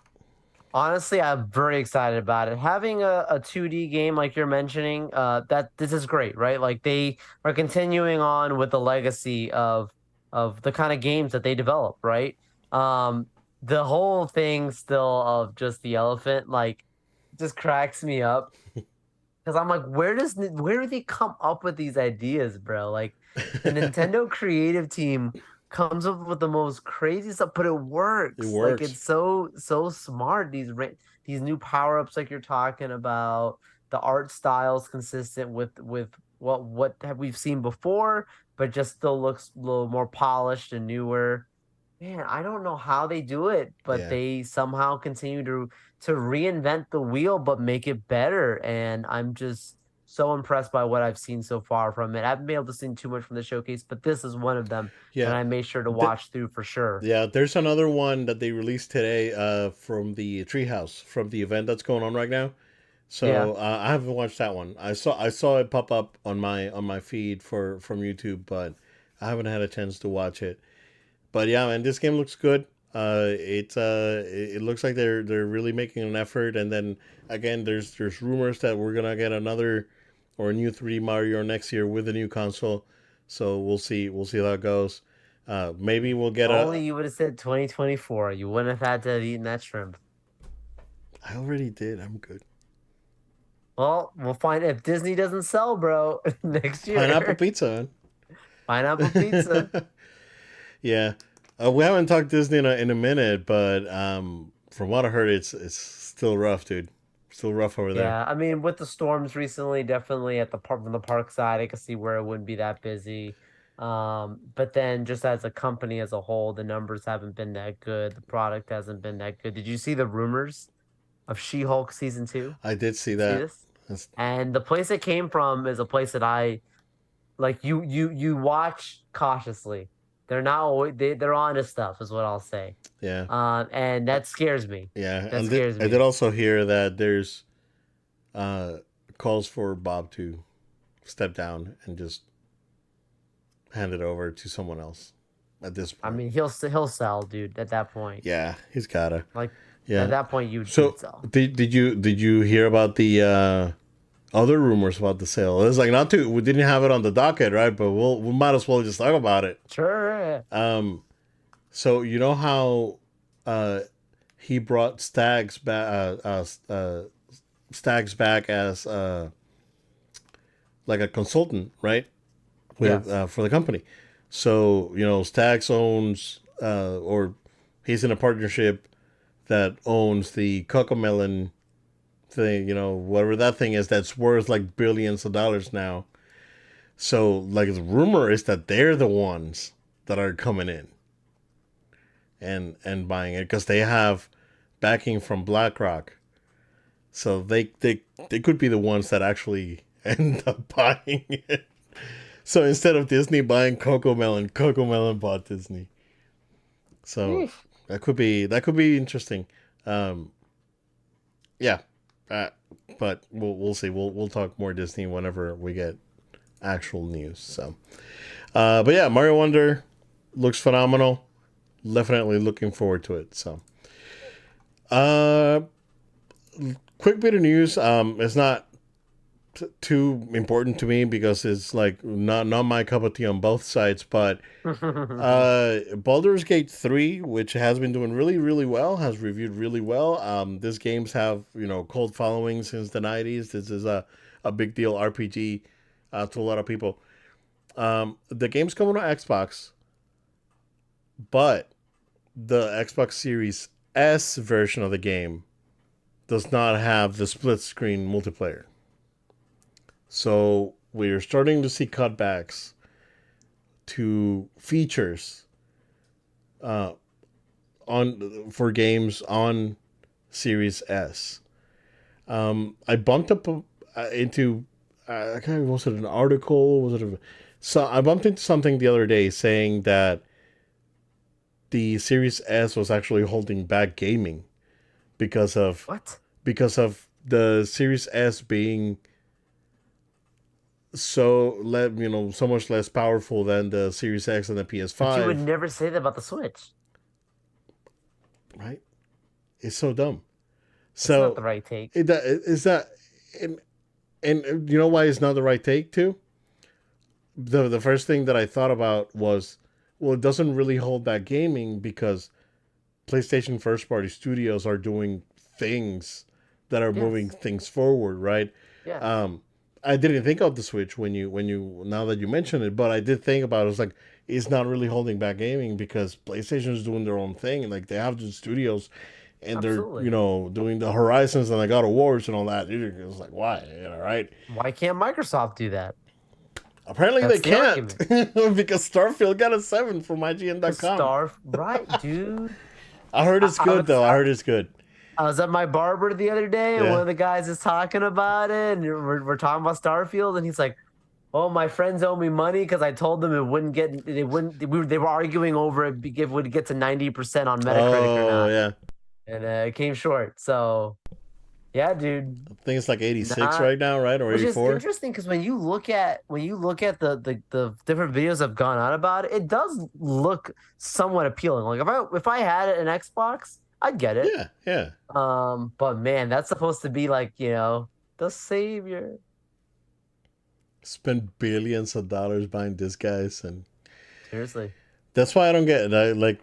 Honestly, I'm very excited about it. Having a 2D game like you're mentioning, that this is great, right? Like they are continuing on with the legacy of the kind of games that they develop, right? Um, the whole thing still of just the elephant, like, just cracks me up because I'm like, where do they come up with these ideas, bro? Like the Nintendo creative team comes up with the most crazy stuff, but it It works. Like works. it's so smart. These new power ups, like you're talking about, the art styles consistent with what have we've seen before, but just still looks a little more polished and newer. Man, I don't know how they do it, but Yeah. they somehow continue to reinvent the wheel but make it better. And I'm just so impressed by what I've seen so far from it. I haven't been able to see too much from the showcase, but this is one of them that Yeah. I made sure to Th- watch through for sure. yeah, there's another one that they released today from the Treehouse from the event that's going on right now. Yeah, So I haven't watched that one. I saw it pop up on my feed from YouTube, but I haven't had a chance to watch it. But yeah, man, this game looks good. It looks like they're really making an effort. And then again, there's rumors that we're gonna get another or a new 3D Mario next year with a new console. So we'll see. We'll see how it goes. Maybe we'll get Only a. you would have said 2024. You wouldn't have had to have eaten that shrimp. I already did. I'm good. Well, we'll find if Disney doesn't sell, bro, next Pineapple year. pizza, Pineapple pizza. man. Yeah. We haven't talked Disney in a minute, but from what I heard, it's still rough, dude. Still rough over there. Yeah, I mean, with the storms recently, definitely at the park from the park side, I could see where it wouldn't be that busy. But then just as a company as a whole, the numbers haven't been that good. The product hasn't been that good. Did you see the rumors of She-Hulk season two? I did see See that. this? That's, And the place it came from is a place that I like. You watch cautiously. They're not always they're honest stuff, is what I'll say. yeah, And that scares me. yeah. That scares I did me. also hear that there's uh, calls for Bob to step down and just hand it over to someone else at this I point. mean, he'll sell, dude. At that point, Yeah, he's gotta. like at Yeah. that point, you'd So sell. did you hear about the other rumors about the sale? It's like not too. We didn't have it on the docket, right? But we might as well just talk about it. Sure. Um, so you know how uh, he brought Stags back as like a consultant, right? With Yes. for the company. So Stags owns or he's in a partnership that owns the Cocomelon thing. Whatever that thing is, that's worth like billions of dollars now. So like the rumor is that they're the ones that are coming in and buying it because they have backing from BlackRock. So they could be the ones that actually end up buying it. So instead of Disney buying Coco Melon bought Disney. So Yeesh. that could be interesting. Um, yeah, uh, but we'll see. We'll talk more Disney whenever we get actual news. So, but yeah, Mario Wonder looks phenomenal. Definitely looking forward to it. So, uh, quick bit of news. It's not too important to me because it's like not my cup of tea on both sides. But Baldur's Gate 3, which has been doing really really well, has reviewed really well. These games have cult following since the 90s. This is a big deal RPG to a lot of people. The game's coming to Xbox, but the Xbox Series S version of the game does not have the split screen multiplayer. So we're starting to see cutbacks to features uh, on for games on Series S. I bumped up into I can't remember, was it an article? Was it so I bumped into something the other day saying that the Series S was actually holding back gaming because of What? the Series S being so much less powerful than the Series X and the But you would PS5, never say that about the Switch. right? It's so dumb. That's not the So right take. is that and, and you know why it's not the right take too? The first thing that I thought about was, well, it doesn't really hold back gaming because PlayStation first party studios are doing things that are moving Yes. things forward, right? Yes. Um, I didn't think of the Switch when you now that you mentioned it, but I did think about it. It's like it's not really holding back gaming because PlayStation is doing their own thing, and like they have the studios, and they're Absolutely. doing the Horizons and the God of Wars and all that. It's like why, right? Why can't Microsoft do that? Apparently they That's the can't argument. because Starfield got a 7 from Because IGN.com. Star, right, dude. I heard I, it's I good was though. I I, heard it's good. I was at my barber the other day, and one Yeah. of the guys is talking about it, and we're talking about Starfield, and he's like, "Oh, my friends owe me money because I told them it wouldn't get, they wouldn't, they were arguing over it if would get to 90% on Metacritic or Oh not, yeah. and it came short." So yeah, dude, I think it's like 86 not right now, right? Or which is 84. interesting because when you look at the different videos I've gone on about it, it does look somewhat appealing. Like if I had an Xbox, I'd get it. Yeah, yeah. But man, that's supposed to be like, the savior. spend billions of dollars buying disc guys, and Seriously. that's why I don't get it. I like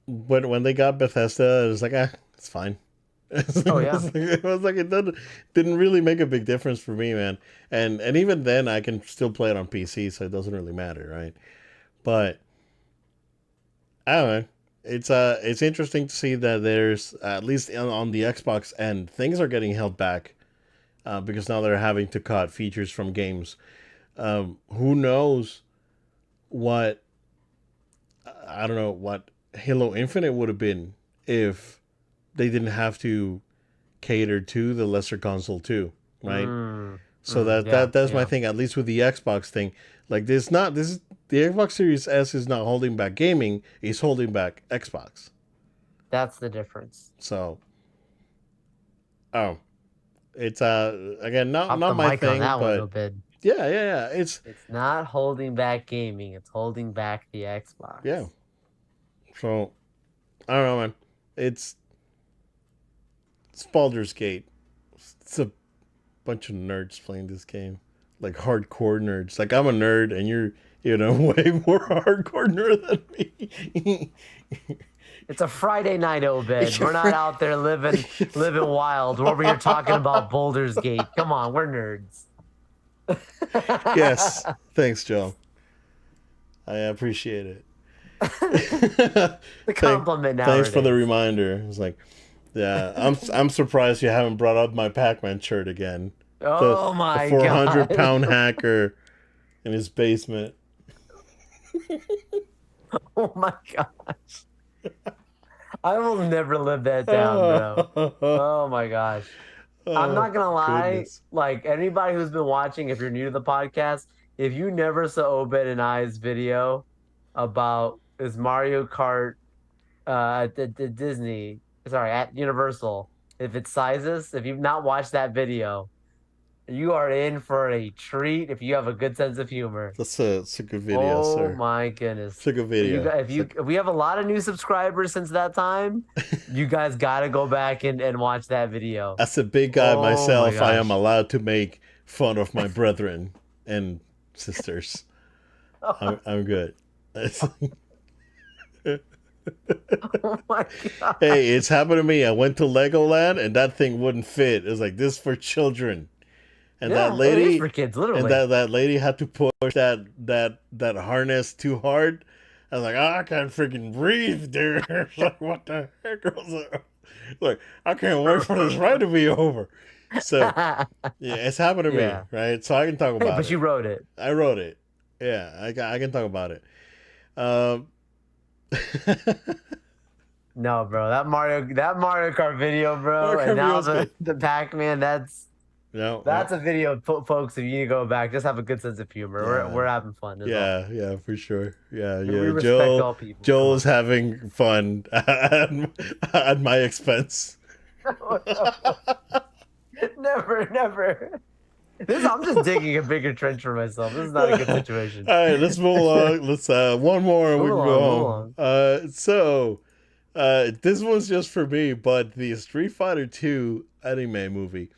when they got Bethesda, it was like, it's fine. Oh yeah. It was like it didn't really make a big difference for me, man. And even then, I can still play it on PC, so it doesn't really matter, right? But I don't know. It's interesting to see that there's at least on the Xbox end, things are getting held back because now they're having to cut features from games. Who knows what I don't know what Halo Infinite would have been if they didn't have to cater to the lesser console too, right? So Yeah, that's my yeah. thing. At least with the Xbox thing, like this is the Xbox Series S is not holding back gaming; it's holding back Xbox. That's the difference. So, oh, it's again Pop not the my mic on thing, that one, but Obed. yeah. It's not holding back gaming, it's holding back the Yeah. Xbox. So I don't know, man. It's it's Baldur's Gate. It's a bunch of nerds playing this game, like hardcore nerds. Like I'm a nerd, and you're way more hardcore nerd than me. It's a Friday night, Obed. We're not out there living wild. We're over here talking about Boulder's Gate. Come on, we're nerds. Yes, thanks, Joe. I appreciate it. The Thank, compliment thanks for the nowadays. reminder. It's like, yeah, I'm surprised you haven't brought up my Pac-Man shirt again. The Oh the my 400 god. pound hacker in his basement. Oh my gosh. I will never live that down, bro. Oh, Oh my gosh. I'm not gonna lie, goodness. like anybody who's been watching, if you're new to the podcast, if you never saw Obed and I's video about this Mario Kart at Disney, sorry, at Universal, if it's sizes, if you've not watched that video, you are in for a treat if you have a good sense of humor. It's a good video, Oh sir. my It's goodness. a good video. If you if we have a lot of new subscribers since that time, you guys gotta go back and watch that video. As a big guy Oh my myself, I am gosh. allowed to make fun of my brethren and sisters. I'm good. Oh my Hey, gosh. it's happened to me. I went to Legoland and that thing wouldn't fit. It was like this for children. And that Yeah, it is lady for kids, and literally. that lady had to push that harness too hard. I was like, oh, I can't freaking breathe, dude. It's like, what the heck was it? Like, I can't wait for this ride to be over. So yeah, it's happened to me, Yeah. right? So I can talk Hey, about but you it. wrote it. I wrote it. Yeah, I can talk about it. Um, No, bro. That Mario Kart video, bro, Mark and Review now was good. the Pac-Man, No, no, that's a video, folks. If you need to go back, just have a good sense of humor. yeah, We're having fun, is all. yeah, for sure. Yeah, And we yeah. respect all people. Come Joel's on. having fun at my expense. No, no. Never, never. I'm just digging a bigger trench for myself. This is not a good All situation. right, let's move along. Let's one more and we Move can go along, move home. along. This one's just for me, but the Street Fighter 2 anime movie.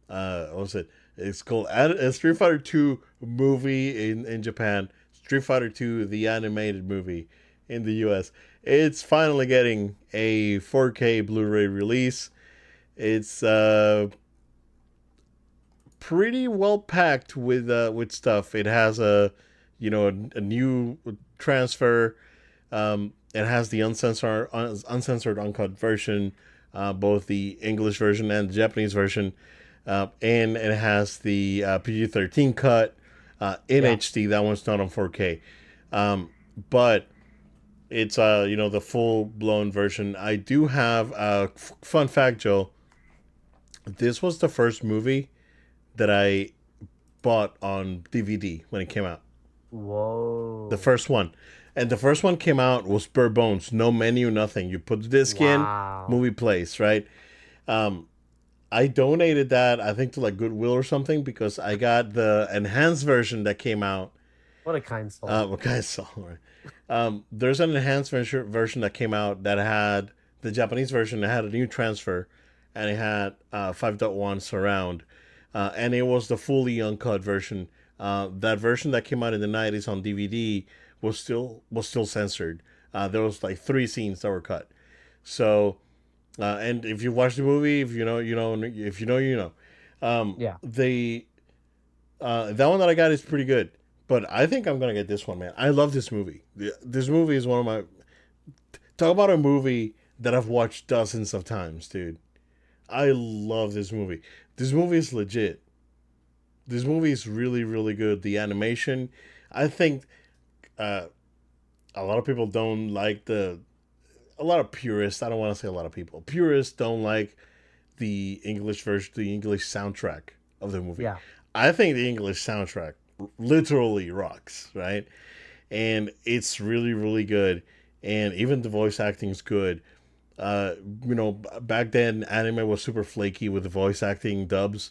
What was it? It's called Street Fighter 2 movie in Japan. Street Fighter 2 the animated movie in the US. It's finally getting a 4K Blu-ray release. It's pretty well packed with stuff. It has a new transfer. It has the uncensored uncut version, both the English version and the Japanese version, and it has the PG-13 cut in Yeah. HD. That one's not on 4K, but it's the full blown version. I do have a fun fact, Joe. This was the first movie that I bought on DVD when it came out. The Whoa. first one. And the first one came out was bare bones, no menu, nothing. You put the disc in, Wow. movie plays, right? Um, I donated that, I think, to like Goodwill or something because I got the enhanced version that came out. What a kind soul. What kind of song, right? There's an enhanced version that came out that had the Japanese version that had a new transfer and it had 5.1 surround. and it was the fully uncut version. That version that came out in the '90s on DVD was still censored. There was like three scenes that were cut. So, and if you watch the movie, if you know, you know. If you know, you know. Yeah. The that one that I got is pretty good, but I think I'm gonna get this one, man. I love this movie. This movie is one of my talk about a movie that I've watched dozens of times, dude. I love this movie. This movie is legit. This movie is really, really good. The animation, I think, uh, a lot of people don't like the. A lot of purists. I don't want to say a lot of people. Purists don't like the English version, the English soundtrack of the movie. Yeah. I think the English soundtrack literally rocks, right? And it's really, really good. And even the voice acting is good. Uh, back then anime was super flaky with the voice acting dubs.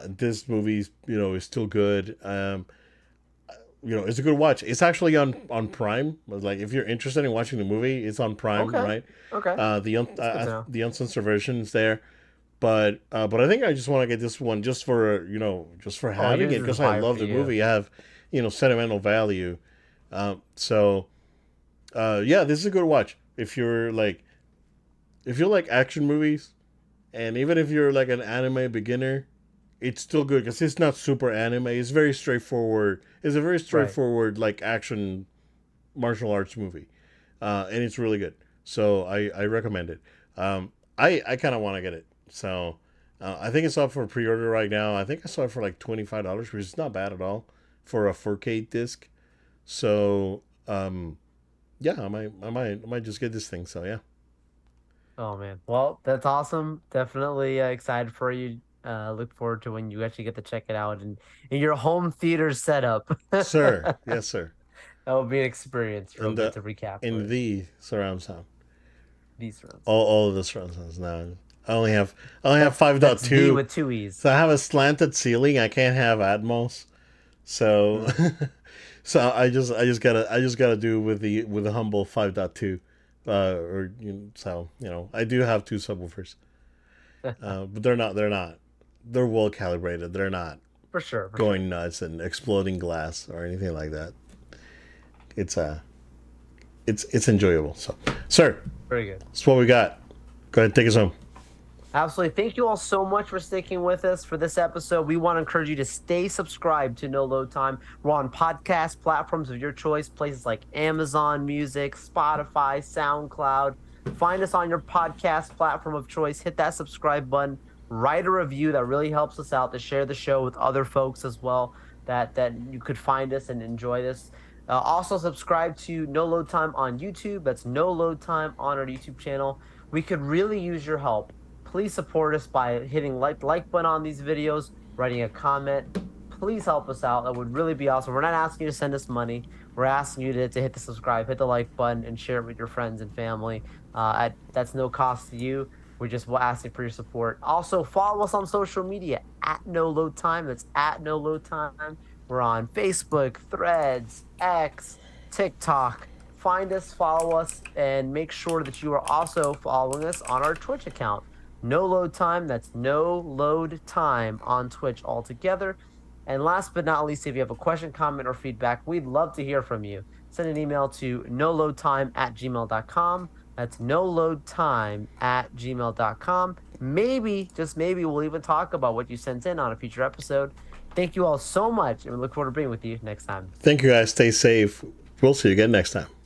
This movie, is still good. It's a good watch. It's actually on Prime. Like if you're interested in watching the movie, it's on Prime, Okay. right? Okay. That's good to know. The uncensored version is there, but I think I just want to get this one just for Oh, having yours it is a because I buy love for the you. movie. I have sentimental value. So yeah, this is a good watch if you like action movies, and even if you're like an anime beginner, it's still good because it's not super anime. It's very straightforward. It's a very Right. straightforward like action martial arts movie, and it's really good. So I recommend it. I kind of want to get it. So I think it's up for pre-order right now. I think I saw it for like $25, which is not bad at all for a 4K disc. So yeah, I might just get this thing. So yeah, Oh man. Well, that's awesome. Definitely excited for you. Look forward to when you actually get to check it out in your home theater setup. sir, yes sir, That will be an experience real in good the to recap in for the surround sound. these runs. All of the surround sounds now. I only have That's the 5.2. with two E's. So I have a slanted ceiling. I can't have Atmos. So Mm. so I just gotta do with the humble 5.2. I do have two subwoofers. But they're well calibrated. They're not For sure, for sure. going nuts and exploding glass or anything like that. It's it's enjoyable. So, sir, Very good. that's what we got. Go ahead, take us home. Absolutely. Thank you all so much for sticking with us for this episode. We want to encourage you to stay subscribed to No Load Time. We're on podcast platforms of your choice, places like Amazon Music, Spotify, SoundCloud. Find us on your podcast platform of choice. Hit that subscribe button. Write a review. That really helps us out to share the show with other folks as well. That you could find us and enjoy this. Also, subscribe to No Load Time on YouTube. That's No Load Time on our YouTube channel. We could really use your help. Please support us by hitting like button on these videos, writing a comment. Please help us out. That would really be awesome. We're not asking you to send us money. We're asking you to hit the subscribe, hit the like button, and share it with your friends and family. That's no cost to you. We're just asking for your support. Also, follow us on social media at No Load Time. That's at No Load Time. We're on Facebook, Threads, X, TikTok. Find us, follow us, and make sure that you are also following us on our Twitch account. No Load Time. That's No Load Time on Twitch altogether. And last but not least, if you have a question, comment, or feedback, we'd love to hear from you. Send an email to noloadtime@gmail.com. That's noloadtime@gmail.com. Maybe, just maybe, we'll even talk about what you sent in on a future episode. Thank you all so much, and we look forward to being with you next time. Thank you guys. Stay safe. We'll see you again next time.